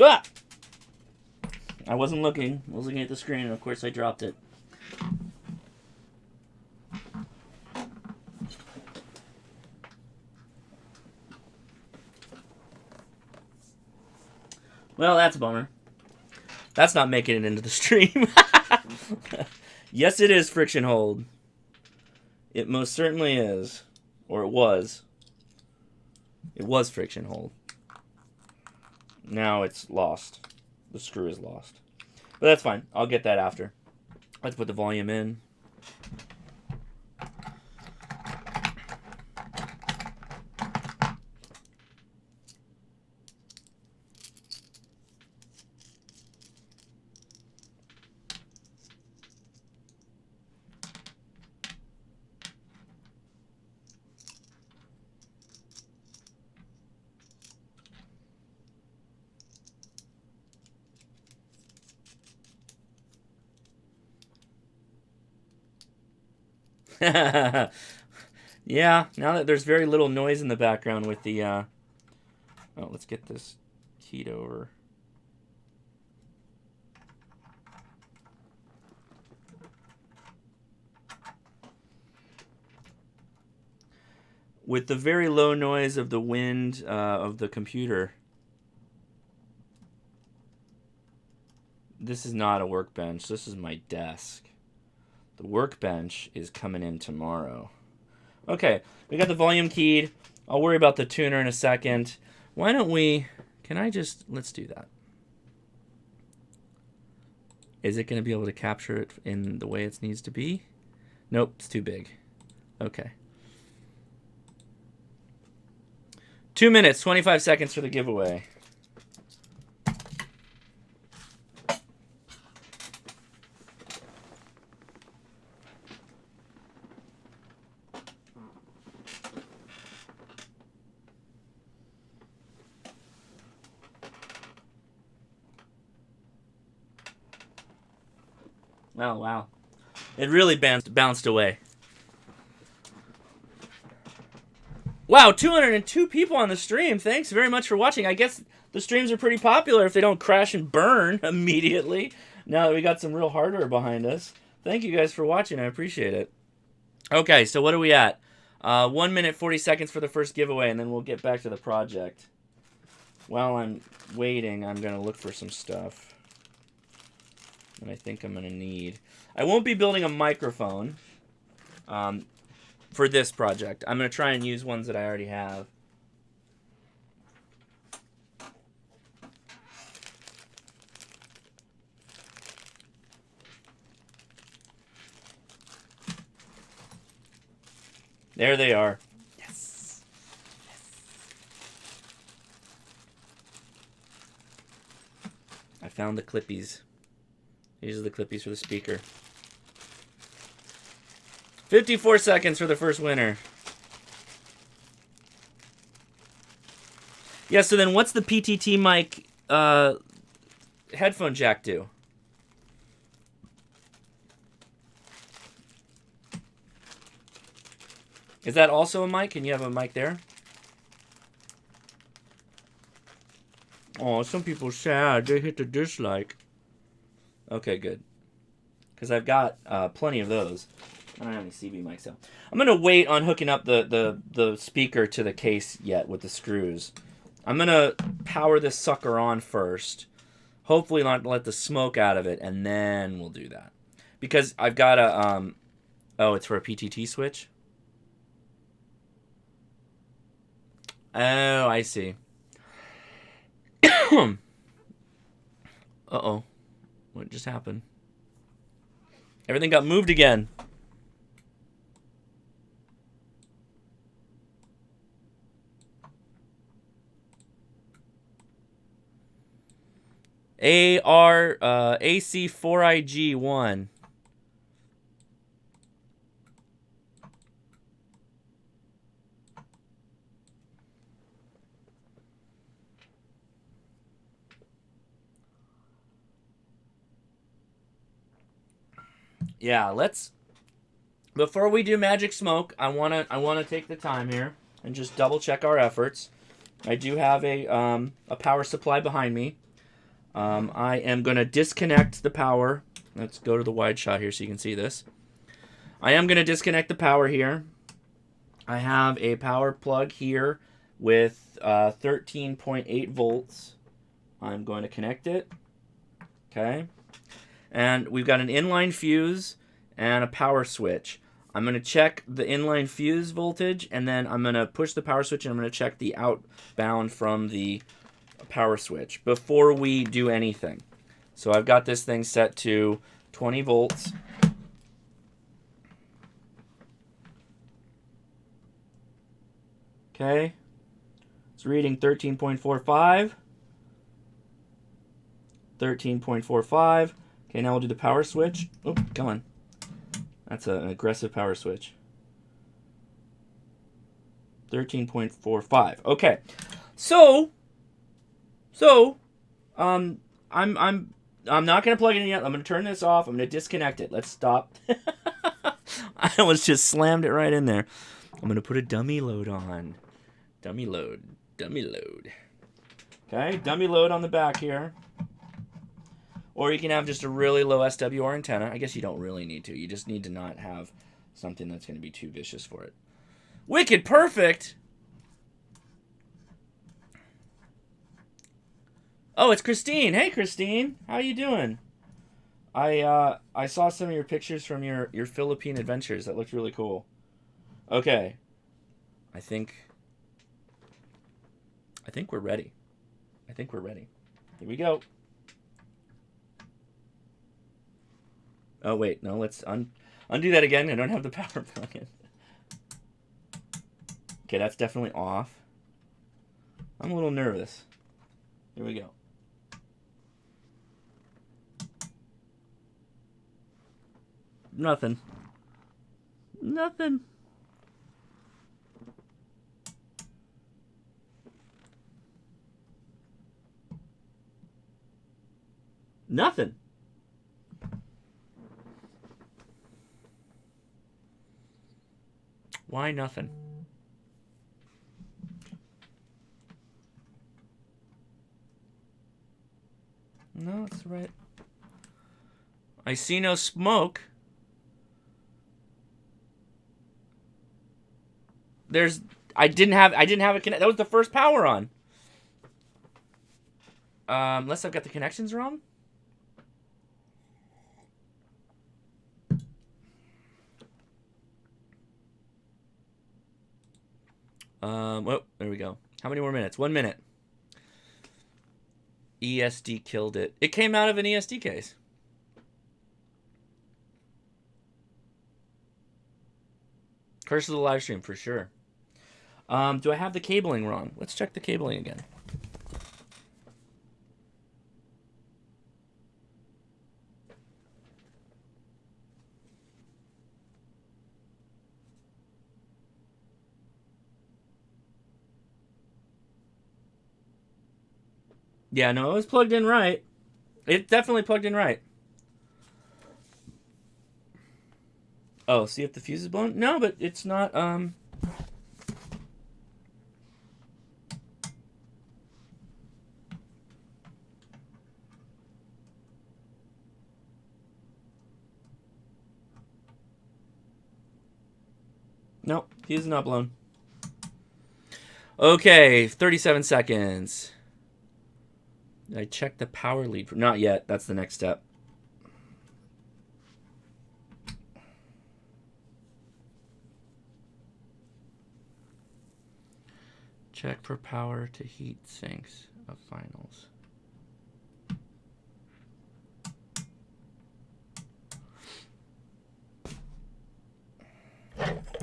Ah! I wasn't looking. I was looking at the screen, and of course I dropped it. Well, that's a bummer. That's not making it into the stream. Yes, it is friction hold. It most certainly is. Or it was. It was friction hold. Now it's lost. The screw is lost. But that's fine. I'll get that after. Let's put the volume in. Yeah, now that there's very little noise in the background with the... Oh, let's get this keyed over. With the very low noise of the wind of the computer. This is not a workbench. This is my desk. The workbench is coming in tomorrow. Okay, we got the volume keyed. I'll worry about the tuner in a second. Why don't we... Can I just... Let's do that. Is it going to be able to capture it in the way it needs to be? Nope, it's too big. Okay. 2 minutes, 25 seconds for the giveaway. Oh, wow. It really bounced away. Wow, 202 people on the stream. Thanks very much for watching. I guess the streams are pretty popular if they don't crash and burn immediately. Now that we got some real hardware behind us. Thank you guys for watching. I appreciate it. Okay, so what are we at? 1 minute, 40 seconds for the first giveaway, and then we'll get back to the project. While I'm waiting, I'm going to look for some stuff that I think I'm going to need. I won't be building a microphone for this project. I'm going to try and use ones that I already have. There they are. Yes. I found the clippies. These are the clippies for the speaker. 54 seconds for the first winner. Yeah, so then what's the PTT mic headphone jack do? Is that also a mic? Can you have a mic there? Oh, some people sad. They hit the dislike. Okay, good. Because I've got plenty of those. I don't have any CB mics though. I'm going to wait on hooking up the speaker to the case yet with the screws. I'm going to power this sucker on first. Hopefully not let the smoke out of it, and then we'll do that. Because I've got a... oh, it's for a PTT switch? Oh, I see. Uh-oh. What just happened? Everything got moved again. AC4IG1. Yeah, let's... Before we do magic smoke, I wanna take the time here and just double check our efforts. I do have a power supply behind me. I am gonna disconnect the power. Let's go to the wide shot here so you can see this. I am gonna disconnect the power here. I have a power plug here with 13.8 volts. I'm going to connect it. Okay. And we've got an inline fuse and a power switch. I'm going to check the inline fuse voltage, and then I'm going to push the power switch, and I'm going to check the outbound from the power switch before we do anything. So I've got this thing set to 20 volts. Okay. It's reading 13.45. 13.45. Okay, now we'll do the power switch. Oh, come on. That's an aggressive power switch. 13.45. Okay. So I'm not gonna plug it in yet. I'm gonna turn this off. I'm gonna disconnect it. Let's stop. I almost just slammed it right in there. I'm gonna put a dummy load on. Dummy load. Dummy load. Okay, dummy load on the back here. Or you can have just a really low SWR antenna. I guess you don't really need to. You just need to not have something that's going to be too vicious for it. Wicked perfect! Oh, it's Christine. Hey, Christine. How you doing? I saw some of your pictures from your Philippine adventures. That looked really cool. Okay. I think we're ready. I think we're ready. Here we go. Oh, wait. No, let's undo that again. I don't have the power plug in. Okay, that's definitely off. I'm a little nervous. Here we go. Nothing. Nothing. Nothing. Why nothing? No, it's right. I see no smoke. I didn't have it connect. That was the first power on. Unless I've got the connections wrong. Oh, there we go. How many more minutes? 1 minute. ESD killed it. It came out of an ESD case. Curse of the live stream for sure. Do I have the cabling wrong? Let's check the cabling again. Yeah, no, it was plugged in right. It definitely plugged in right. Oh, see if the fuse is blown? No, but it's not, no, fuse is not blown. Okay, 37 seconds. Did I check the power lead? Not yet. That's the next step. Check for power to heat sinks of finals.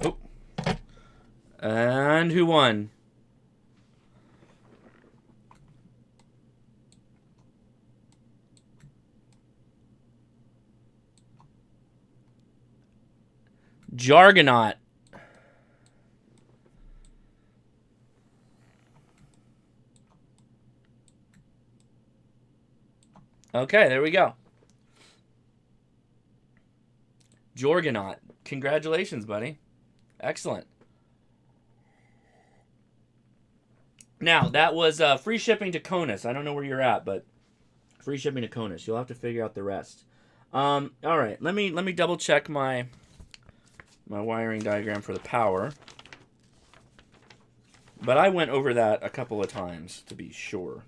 Oh. And who won? Jargonaut. Okay, there we go. Jorgonaut. Congratulations, buddy. Excellent. Now, that was free shipping to Conus. I don't know where you're at, but free shipping to Conus. You'll have to figure out the rest. All right, let me double check my wiring diagram for the power. But I went over that a couple of times to be sure.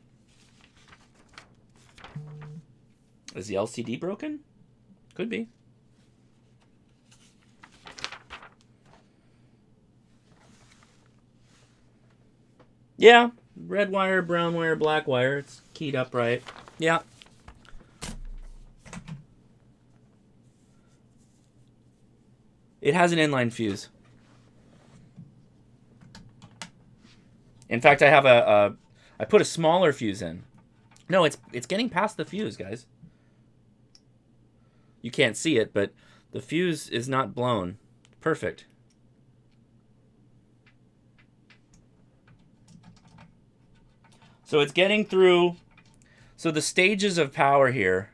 Is the LCD broken? Could be. Yeah, red wire, brown wire, black wire. It's keyed up right. Yeah. It has an inline fuse. In fact, I have I put a smaller fuse in. No, it's getting past the fuse, guys. You can't see it, but the fuse is not blown. Perfect. So it's getting through. So the stages of power here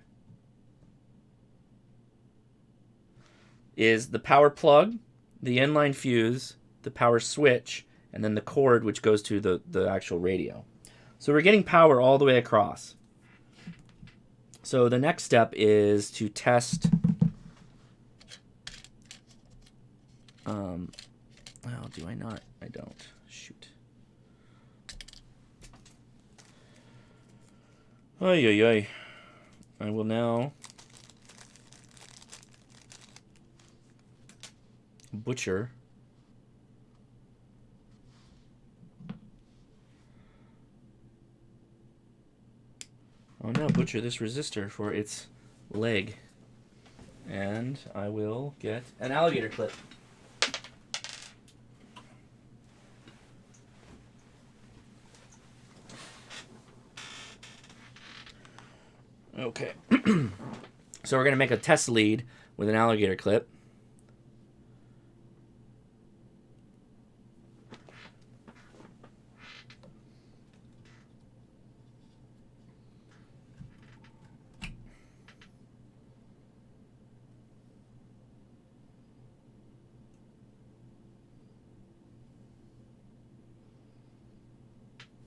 is the power plug, the inline fuse, the power switch, and then the cord which goes to the actual radio. So we're getting power all the way across. So the next step is to test. Well, do I not? I don't. Shoot. Oy, oy, oy. I will now butcher butcher this resistor for its leg. And I will get an alligator clip. Okay. So we're going to make a test lead with an alligator clip.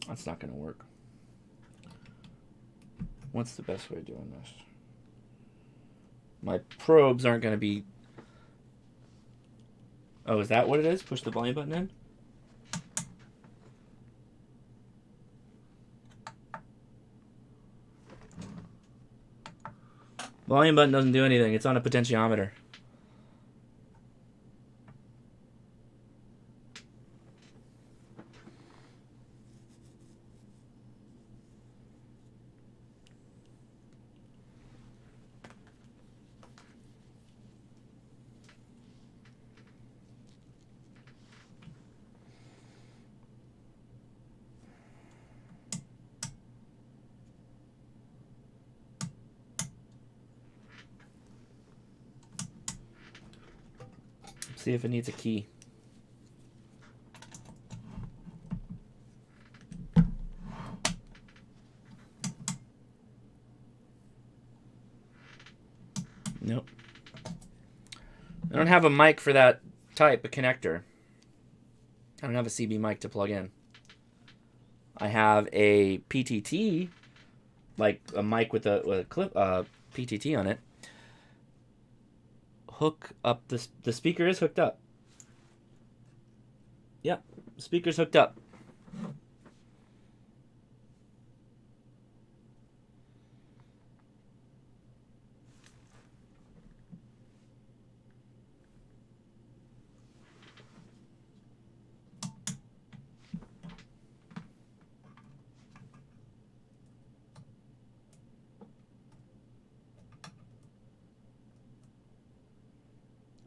That's not going to work. What's the best way of doing this? My probes aren't going to be... Oh, is that what it is? Push the volume button in? Volume button doesn't do anything. It's on a potentiometer. See if it needs a key. Nope. I don't have a mic for that type of connector. I don't have a CB mic to plug in. I have a PTT, like a mic with a clip PTT on it. Hook up the speaker is hooked up. Yep, speaker's hooked up.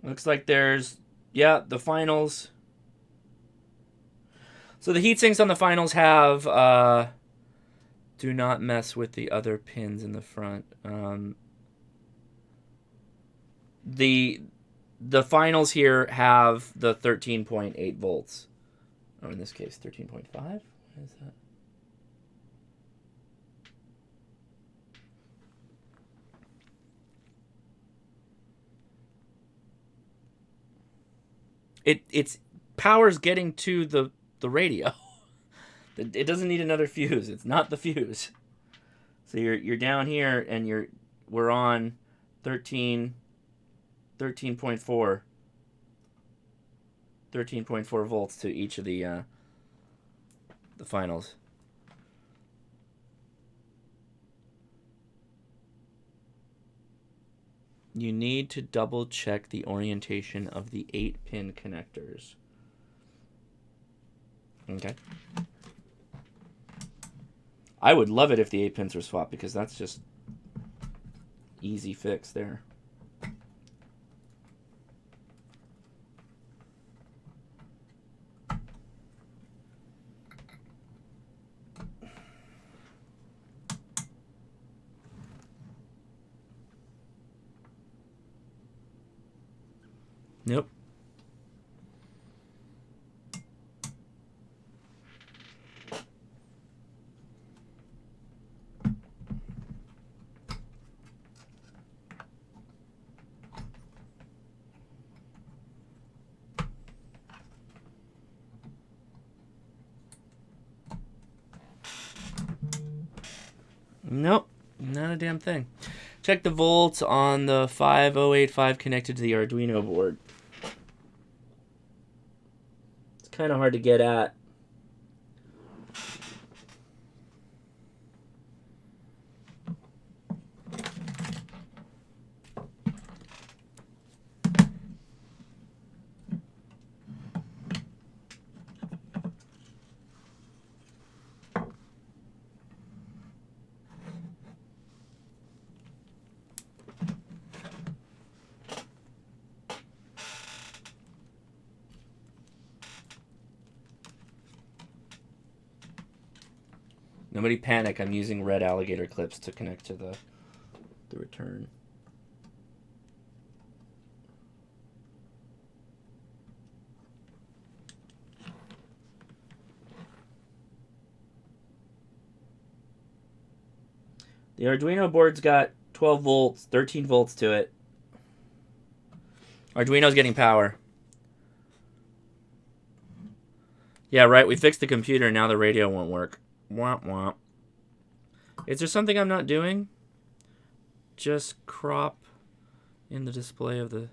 Looks like there's, yeah, the finals. So the heat sinks on the finals have, do not mess with the other pins in the front. The finals here have the 13.8 volts. Or in this case, 13.5? What is that? It's power's getting to the radio. It doesn't need another fuse. It's not the fuse. So you're down here and we're on 13.4 volts to each of the finals. You need to double check the orientation of the 8-pin connectors. Okay. I would love it if the 8 pins were swapped because that's just easy fix there. Nope. Nope, not a damn thing. Check the volts on the 5085 connected to the Arduino board. It's kind of hard to get at. Nobody panic, I'm using red alligator clips to connect to the return. The Arduino board's got 12 volts, 13 volts to it. Arduino's getting power. Yeah, right, we fixed the computer and now the radio won't work. Womp womp. Is there something I'm not doing? Just crop in the display of the...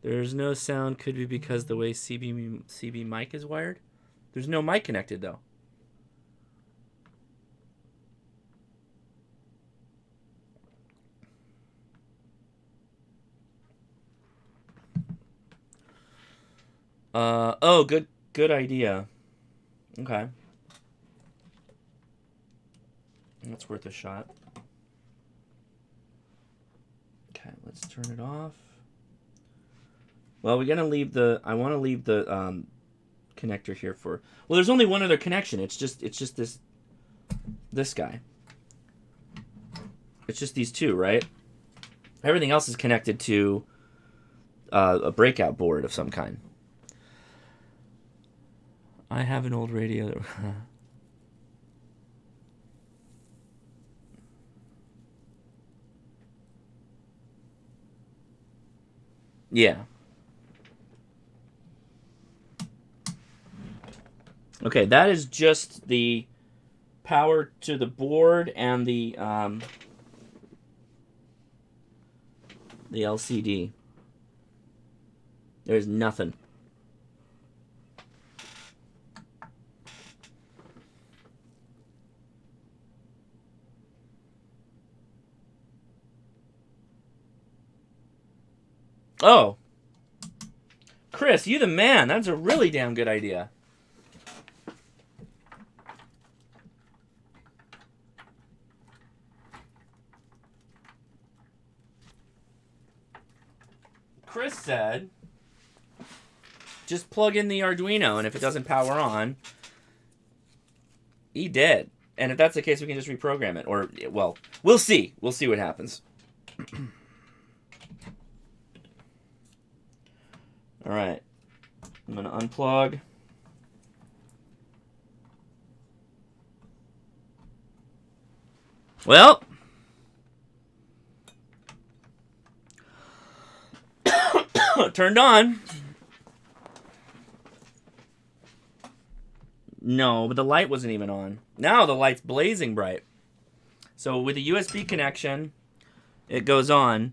there's no sound. Could be because the way CB mic is wired. There's no mic connected though. Oh, good idea. Okay. That's worth a shot. Okay, let's turn it off. Well, we're gonna leave the. I want to leave the connector here for. Well, there's only one other connection. It's just this guy. It's just these two, right? Everything else is connected to a breakout board of some kind. I have an old radio. Yeah. Okay, that is just the power to the board and the LCD. There's nothing. Oh. Chris, you the man. That's a really damn good idea. Chris said, just plug in the Arduino, and if it doesn't power on, he did. And if that's the case, we can just reprogram it. Or, well, we'll see. We'll see what happens. All right. I'm going to unplug. Well. Turned on. No, but the light wasn't even on. Now the light's blazing bright. So with the USB connection, it goes on.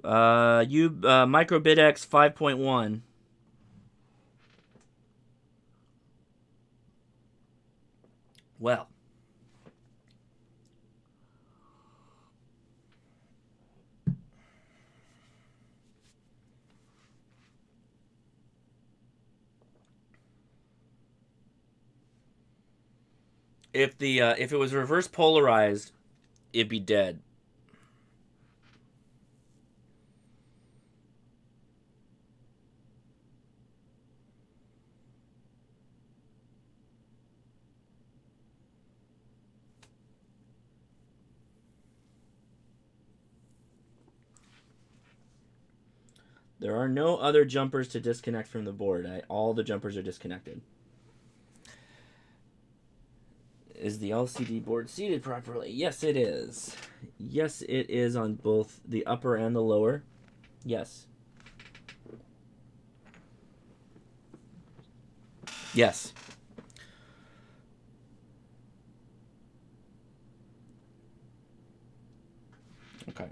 uBitX 5.1. Well. If it was reverse polarized, it'd be dead. There are no other jumpers to disconnect from the board. All the jumpers are disconnected. Is the LCD board seated properly? Yes, it is. Yes, it is on both the upper and the lower. Yes. Yes. Okay.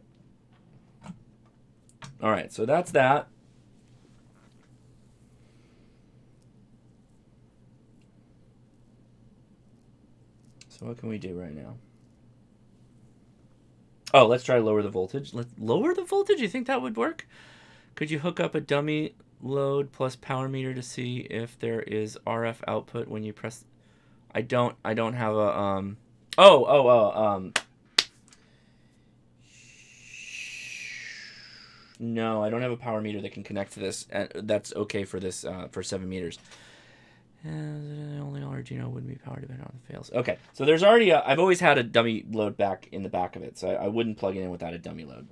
All right, so that's that. So what can we do right now? Oh, let's try lower the voltage. Let's lower the voltage? You think that would work? Could you hook up a dummy load plus power meter to see if there is RF output when you press? I don't have a no, I don't have a power meter that can connect to this. That's okay for this for 7 meters. Only Arduino would be power dependent on the fails. Okay, so there's already I've always had a dummy load back in the back of it, so I wouldn't plug it in without a dummy load.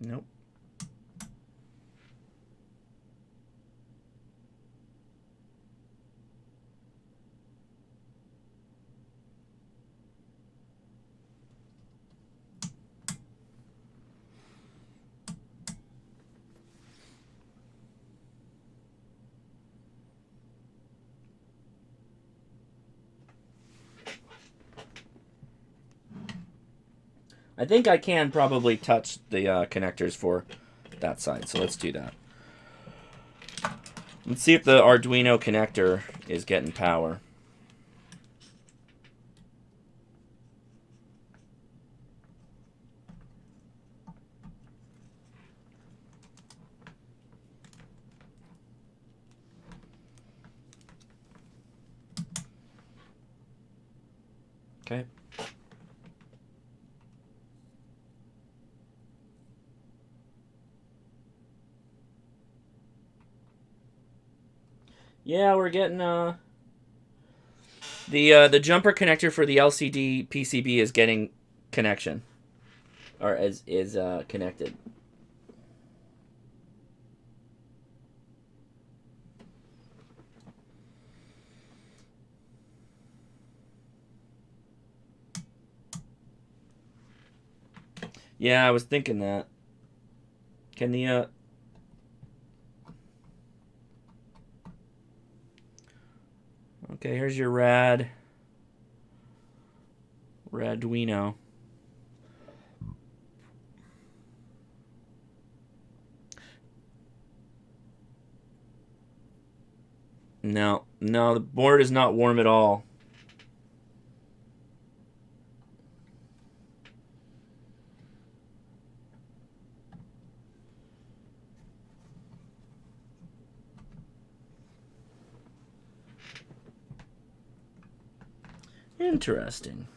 Nope. I think I can probably touch the connectors for that side, so let's do that. Let's see if the Arduino connector is getting power. Okay. Yeah, we're getting the jumper connector for the LCD PCB is getting connection, or is connected. Yeah, I was thinking that. Can the okay, here's your Raduino. No, no, the board is not warm at all. Interesting.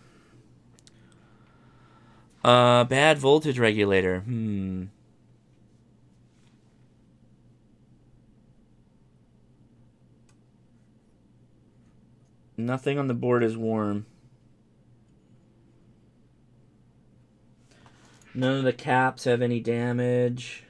Bad voltage regulator. Nothing on the board is warm. None of the caps have any damage.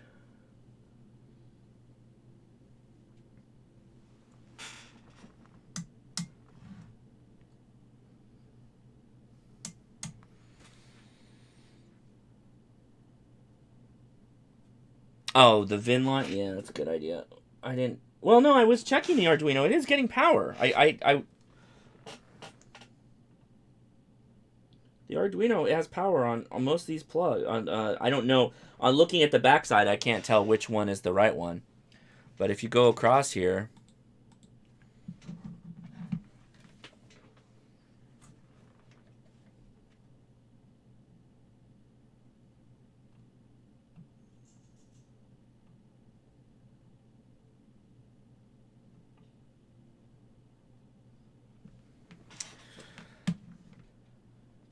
Oh, the VIN line? Yeah, that's a good idea. I didn't... Well, no, I was checking the Arduino. It is getting power. The Arduino, it has power on most of these plugs. I don't know. On looking at the backside, I can't tell which one is the right one. But if you go across here...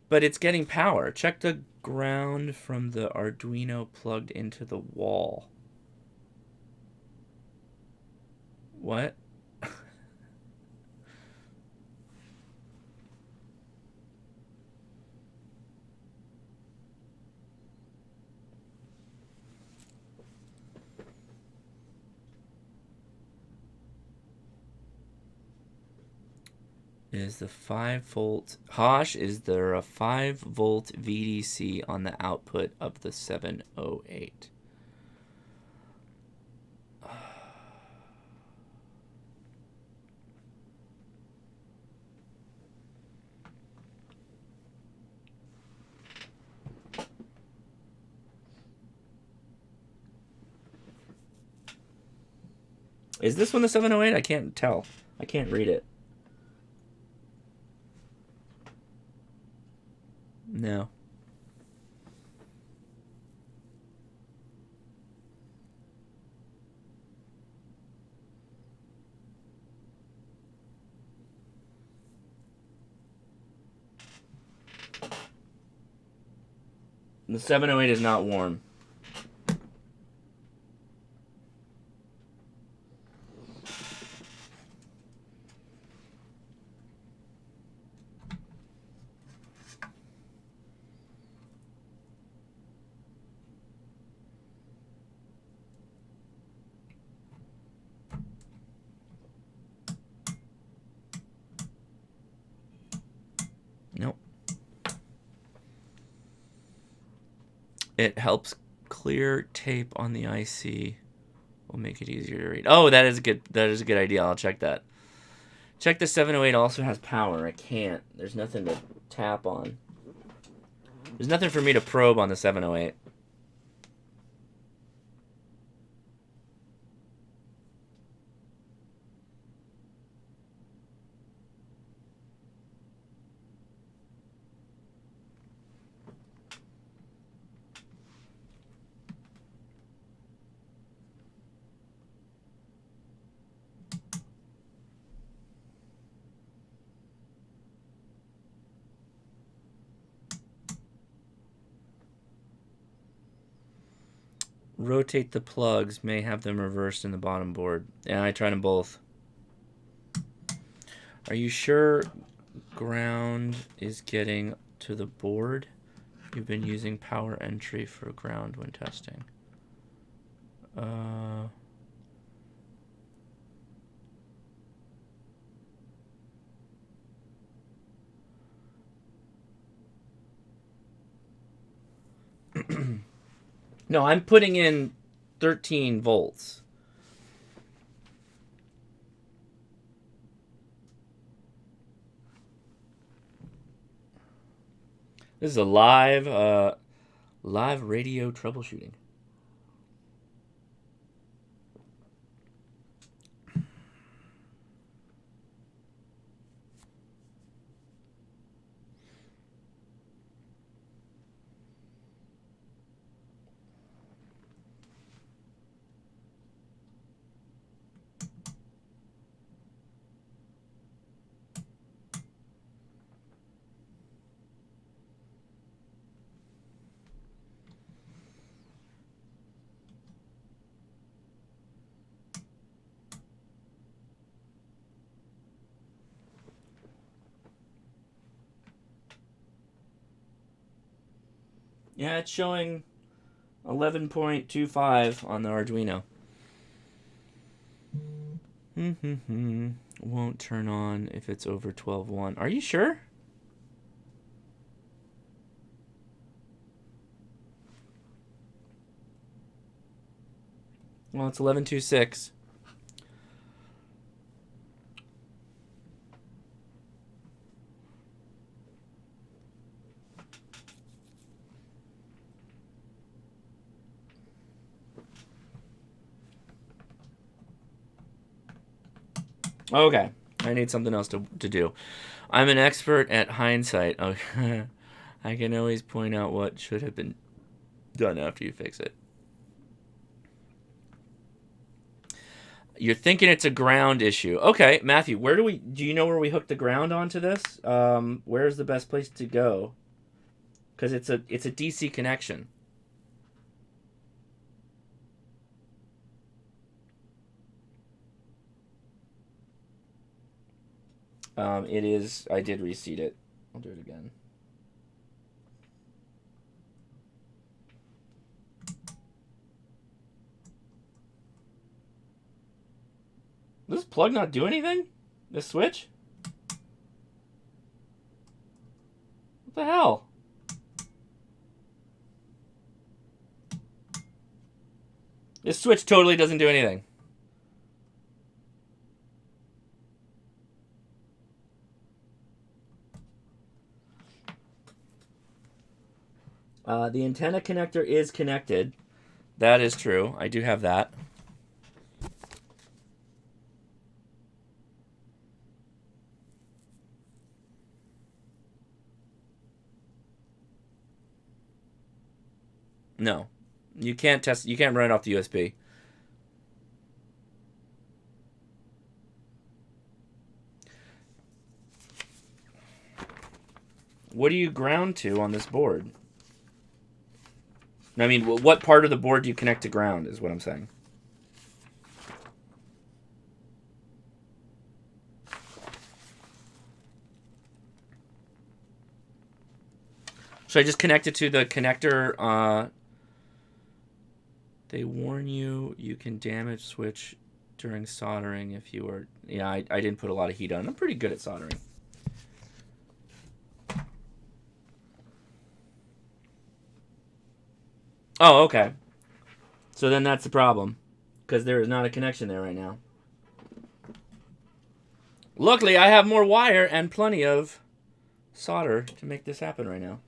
But it's getting power. Check the ground from the Arduino plugged into the wall. What? Is the 5-volt Hosh, is there a 5-volt VDC on the output of the 708? Is this one the 708? I can't tell. I can't read it. No. The 708 is not warm. Nope. It helps clear tape on the IC. Will make it easier to read. Oh, that is a good idea. I'll check that. Check the 708 also has power. I can't. There's nothing to tap on. There's nothing for me to probe on the 708. Rotate the plugs. May have them reversed in the bottom board. Yeah, I tried them both. Are you sure ground is getting to the board? You've been using power entry for ground when testing. No, I'm putting in 13 volts. This is a live radio troubleshooting. Yeah, it's showing 11.25 on the Arduino. Won't turn on if it's over 12.1. Are you sure? Well, it's 11.26. Okay, I need something else to do. I'm an expert at hindsight. Oh, I can always point out what should have been done after you fix it. You're thinking it's a ground issue. Okay, Matthew, do you know where we hook the ground onto this? Where's the best place to go? Because it's a DC connection. It is. I did reseat it. I'll do it again. Does this plug not do anything? This switch? What the hell? This switch totally doesn't do anything. The antenna connector is connected. That is true. I do have that. No. You can't test. You can't run it off the USB. What do you ground to on this board? I mean, what part of the board do you connect to ground is what I'm saying. Should I just connect it to the connector? They warn you can damage switch during soldering if you are... Yeah, I didn't put a lot of heat on. I'm pretty good at soldering. Oh, okay. So then that's the problem. Because there is not a connection there right now. Luckily, I have more wire and plenty of solder to make this happen right now.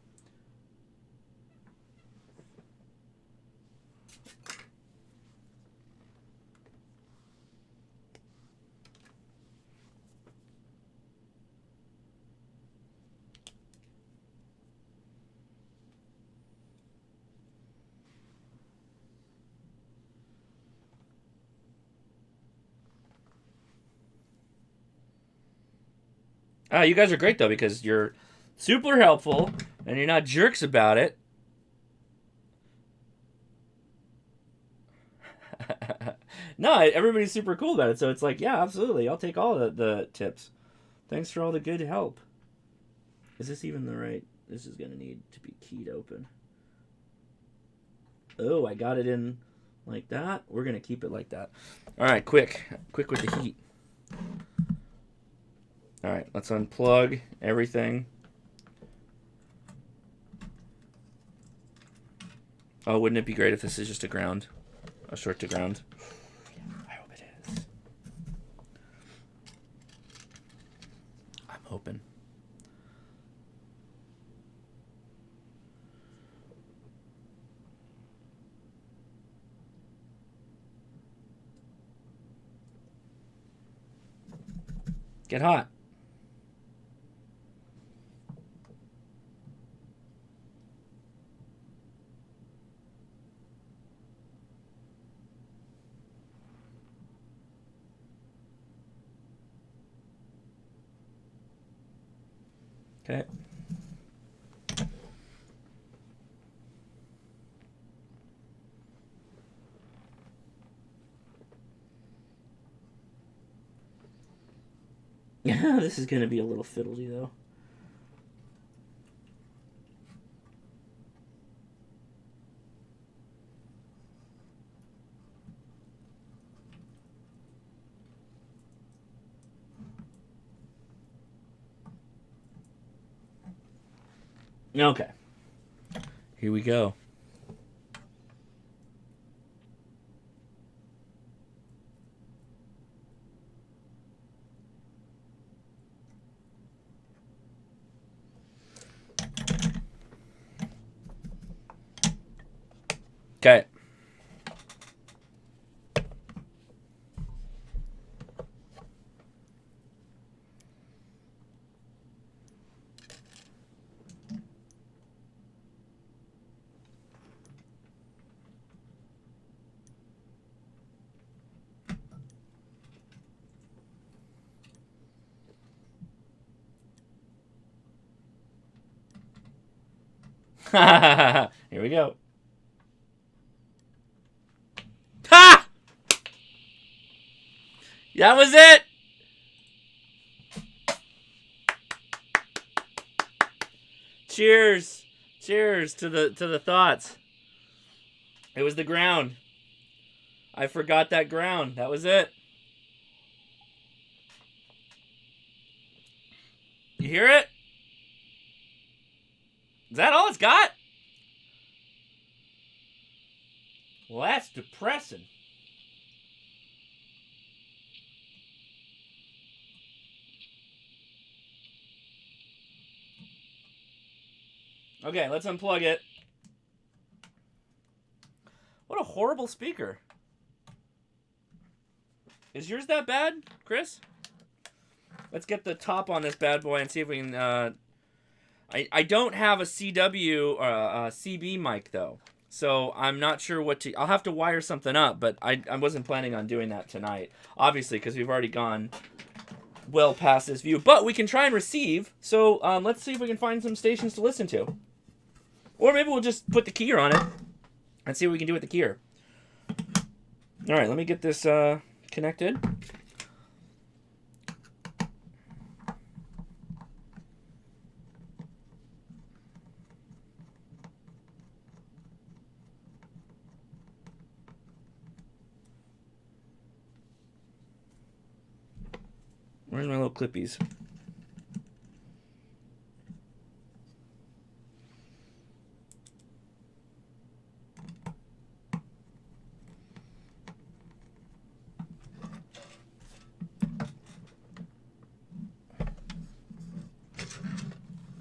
You guys are great, though, because you're super helpful, and you're not jerks about it. No, everybody's super cool about it, so it's like, yeah, absolutely. I'll take all the tips. Thanks for all the good help. Is this even the right? This is going to need to be keyed open. Oh, I got it in like that. We're going to keep it like that. All right, quick with the heat. All right, let's unplug everything. Oh, wouldn't it be great if this is just a ground? A short to ground? I hope it is. I'm hoping. Get hot. Okay. This is going to be a little fiddly, though. Okay. Here we go. Okay. Here we go. Ha! That was it. Cheers. Cheers to the thoughts. It was the ground. I forgot that ground. That was it. You hear it? Is that all it's got? Well, that's depressing. Okay, let's unplug it. What a horrible speaker. Is yours that bad, Chris? Let's get the top on this bad boy and see if we can... I don't have a CW or a CB mic, though. So I'm not sure what to... I'll have to wire something up, but I wasn't planning on doing that tonight. Obviously, because we've already gone well past this view. But we can try and receive. So let's see if we can find some stations to listen to. Or maybe we'll just put the keyer on it and see what we can do with the keyer. All right, let me get this connected. Where's my little clippies?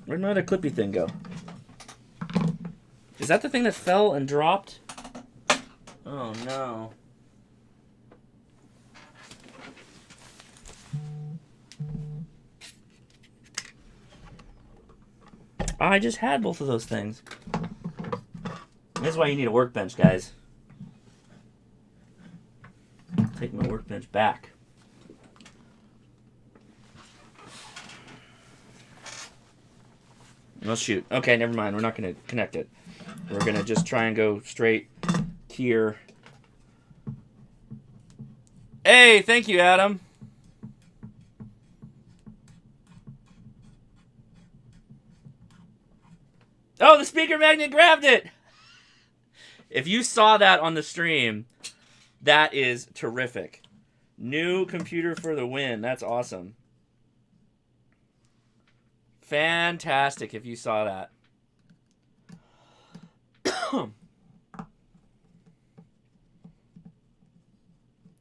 Where'd my other clippy thing go? Is that the thing that fell and dropped? Oh no. I just had both of those things. This is why you need a workbench, guys. Take my workbench back. Oh shoot. Okay, never mind. We're not going to connect it. We're going to just try and go straight here. Hey, thank you, Adam. Oh, the speaker magnet grabbed it! If you saw that on the stream, that is terrific. New computer for the win. That's awesome. Fantastic if you saw that.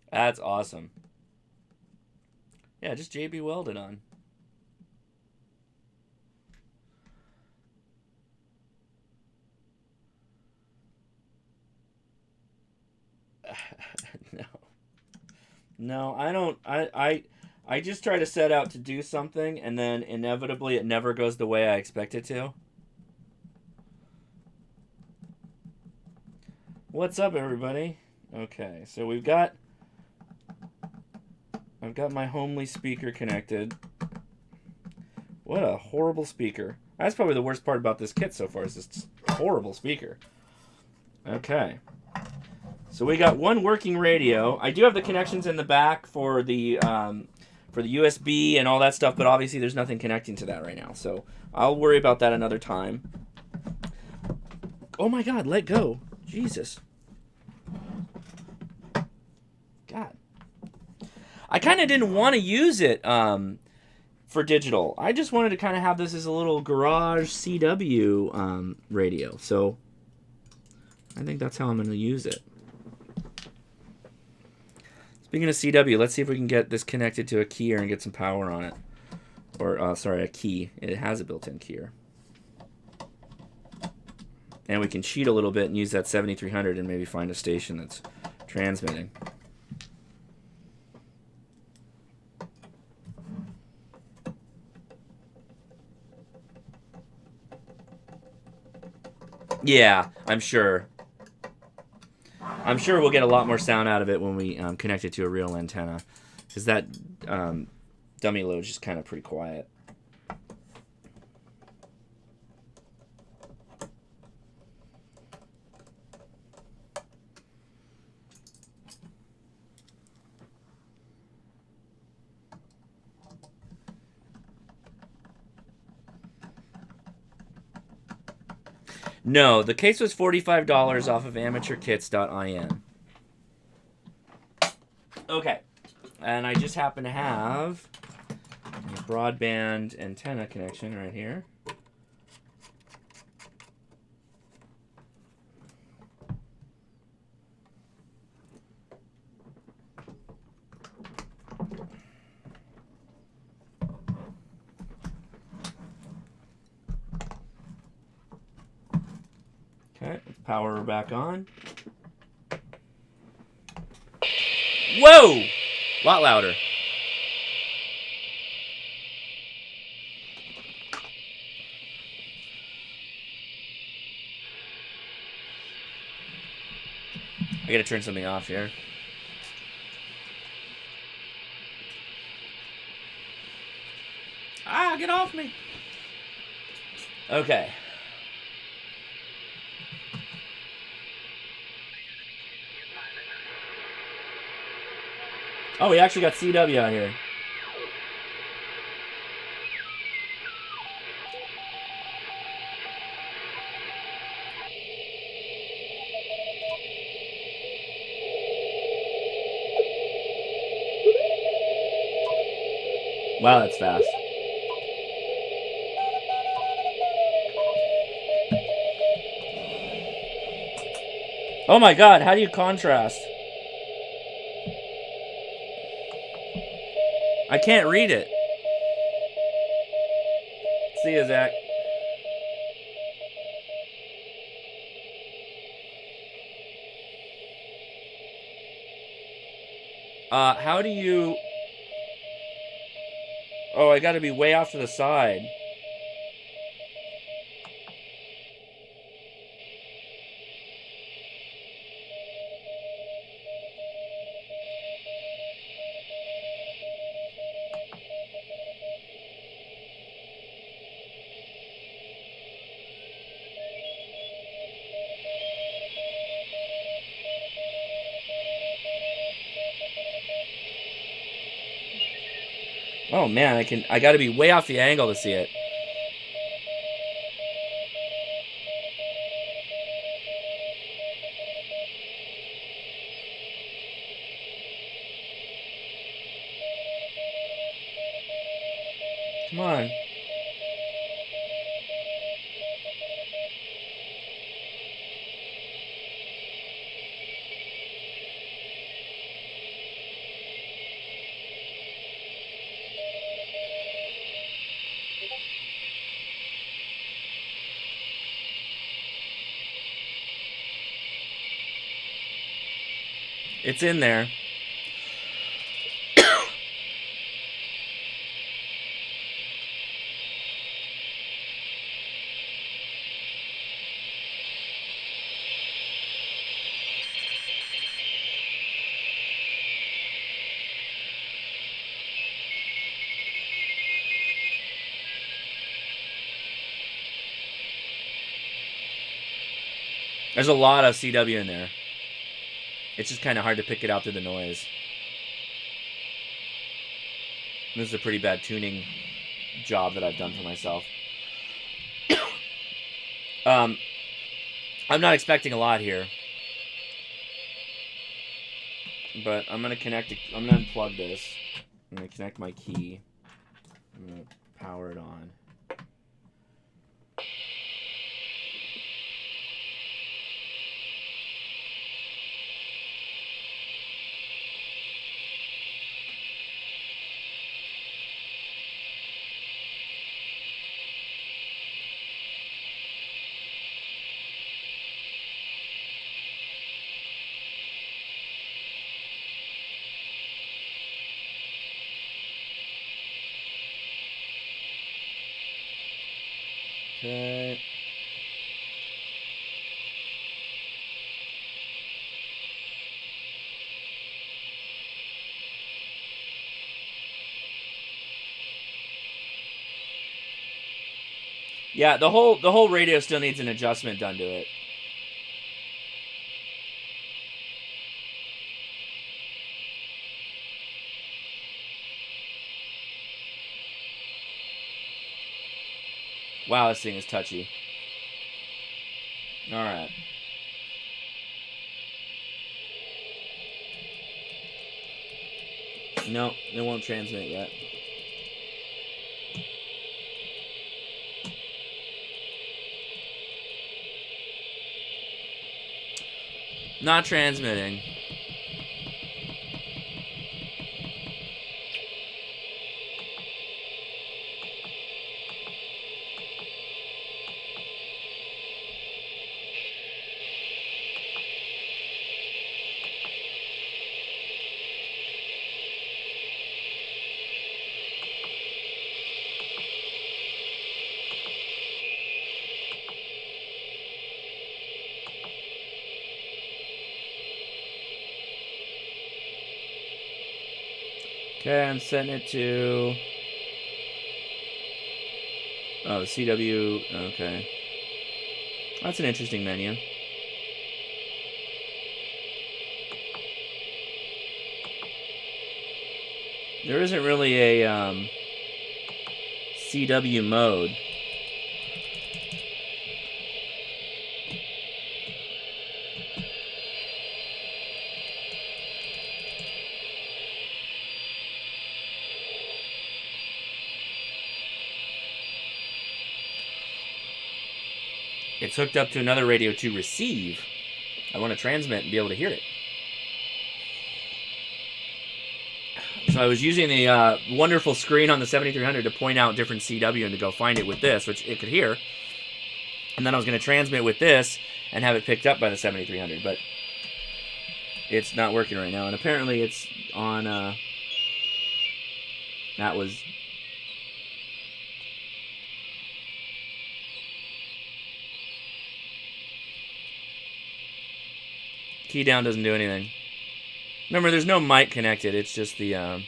That's awesome. Yeah, just JB welded on. No, I don't. I just try to set out to do something, and then inevitably it never goes the way I expect it to. What's up, everybody? Okay, so I've got my homely speaker connected. What a horrible speaker. That's probably the worst part about this kit so far, is this horrible speaker. Okay. So we got one working radio. I do have the connections in the back for the USB and all that stuff, but obviously there's nothing connecting to that right now. So I'll worry about that another time. Oh my God, let go. Jesus. God. I kind of didn't want to use it for digital. I just wanted to kind of have this as a little garage CW radio. So I think that's how I'm going to use it. Speaking of CW, let's see if we can get this connected to a keyer and get some power on it. Or, sorry, a key. It has a built-in keyer. And we can cheat a little bit and use that 7300 and maybe find a station that's transmitting. Yeah, I'm sure. I'm sure we'll get a lot more sound out of it when we connect it to a real antenna. Because that dummy load is just kind of pretty quiet. No, the case was $45 off of amateurkits.in. Okay. And I just happen to have a broadband antenna connection right here. Okay, let's power her back on. Whoa! A lot louder. I gotta turn something off here. Ah, get off me! Okay. Oh, we actually got CW out here. Wow, that's fast. Oh my God, how do you contrast? I can't read it. See you, Zach. How do you... Oh, I gotta be way off to the side. Oh man, I gotta be way off the angle to see it. Come on. It's in there. There's a lot of CW in there. It's just kind of hard to pick it out through the noise. This is a pretty bad tuning job that I've done for myself. I'm not expecting a lot here, but I'm gonna I'm gonna unplug this. I'm gonna connect my key. I'm gonna power it on. Okay. Yeah, the whole radio still needs an adjustment done to it. Wow, this thing is touchy. All right. No, it won't transmit yet. Not transmitting. Okay, I'm setting it to... Oh, the CW... Okay. That's an interesting menu. There isn't really a CW mode. It's hooked up to another radio to receive. I want to transmit and be able to hear it. So I was using the wonderful screen on the 7300 to point out different CW and to go find it with this, which it could hear. And then I was going to transmit with this and have it picked up by the 7300, but it's not working right now. And apparently it's on... that was... Key down doesn't do anything. Remember, there's no mic connected. It's just the...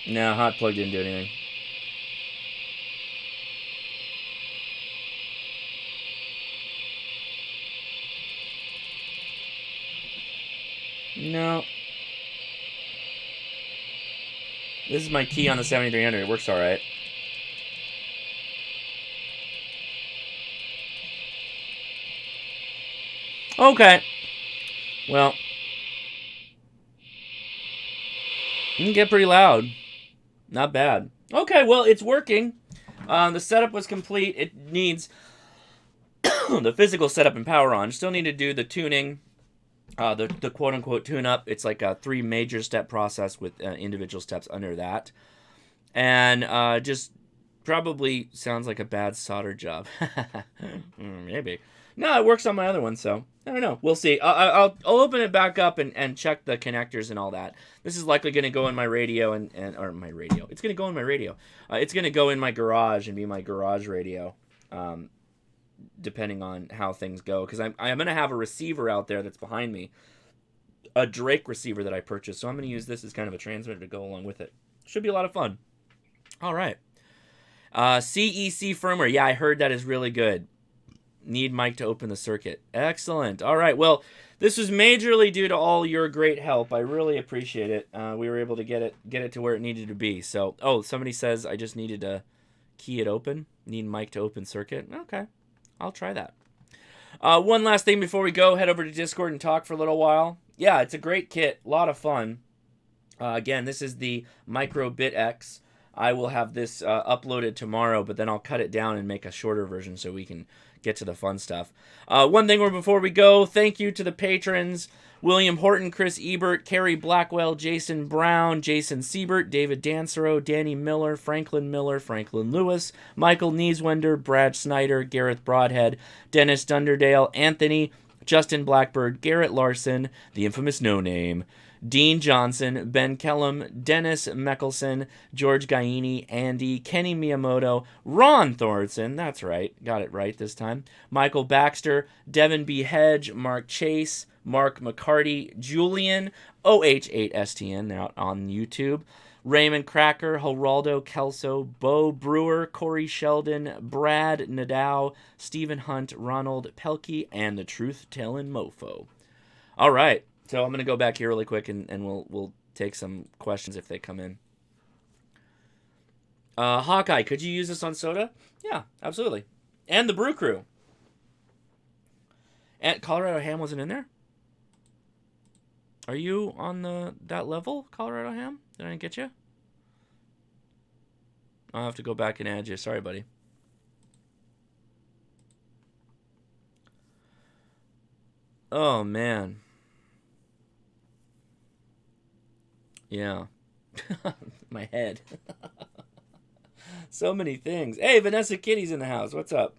No, hot plug didn't do anything. No. This is my key on the 7300. It works all right. Okay. Well, it can get pretty loud. Not bad. Okay, well, it's working. The setup was complete. It needs the physical setup and power on. Still need to do the tuning, the quote-unquote tune-up. It's like a 3 major step process with individual steps under that. And just probably sounds like a bad solder job. Maybe. No, it works on my other one, so I don't know. We'll see. I'll open it back up and check the connectors and all that. This is likely going to go in my radio or my radio. It's going to go in my radio. It's going to go in my garage and be my garage radio, depending on how things go. Because I'm going to have a receiver out there that's behind me, a Drake receiver that I purchased. So I'm going to use this as kind of a transmitter to go along with it. Should be a lot of fun. All right. CEC firmware. Yeah, I heard that is really good. Need mic to open the circuit. Excellent. All right. Well, this was majorly due to all your great help. I really appreciate it. We were able to get it to where it needed to be. So, somebody says I just needed to key it open. Need mic to open circuit. Okay. I'll try that. One last thing before we go. Head over to Discord and talk for a little while. Yeah, it's a great kit. A lot of fun. Again, this is the uBitX. I will have this uploaded tomorrow, but then I'll cut it down and make a shorter version so we can get to the fun stuff. One thing before we go, thank you to the patrons: William Horton, Chris Ebert, Carrie Blackwell, Jason Brown, Jason Siebert, David Dancero, Danny Miller, Franklin Lewis, Michael Nieswender, Brad Snyder, Gareth Broadhead, Dennis Dunderdale, Anthony, Justin Blackbird, Garrett Larson, the infamous No Name, Dean Johnson, Ben Kellum, Dennis Meckelson, George Gaini, Andy, Kenny Miyamoto, Ron Thornton, that's right, got it right this time, Michael Baxter, Devin B. Hedge, Mark Chase, Mark McCarty, Julian, OH8STN, now on YouTube, Raymond Cracker, Geraldo Kelso, Bo Brewer, Corey Sheldon, Brad Nadow, Stephen Hunt, Ronald Pelkey, and the Truth-Tellin' Mofo. All right. So I'm going to go back here really quick, and we'll take some questions if they come in. Hawkeye, could you use this on soda? Yeah, absolutely. And the Brew Crew. And Colorado Ham wasn't in there? Are you on that level, Colorado Ham? Did I not get you? I'll have to go back and add you. Sorry, buddy. Oh, man. Yeah. My head. So many things. Hey, Vanessa Kitty's in the house. What's up?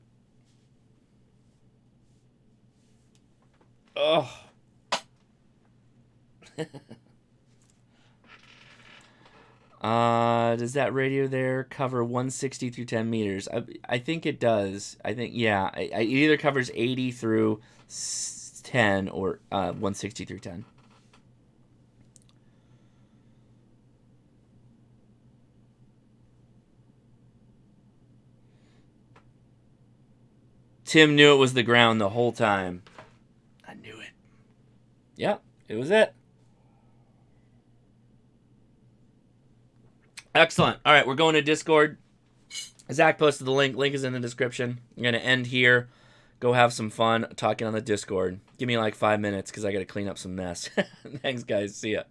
Oh. Does that radio there cover 160 through 10 meters? I think it does. I think, yeah. It either covers 80 through 10 or 160 through 10. Tim knew it was the ground the whole time. I knew it. Yep, it was it. Excellent. All right, we're going to Discord. Zach posted the link. Link is in the description. I'm going to end here. Go have some fun talking on the Discord. Give me like 5 minutes because I got to clean up some mess. Thanks, guys. See ya.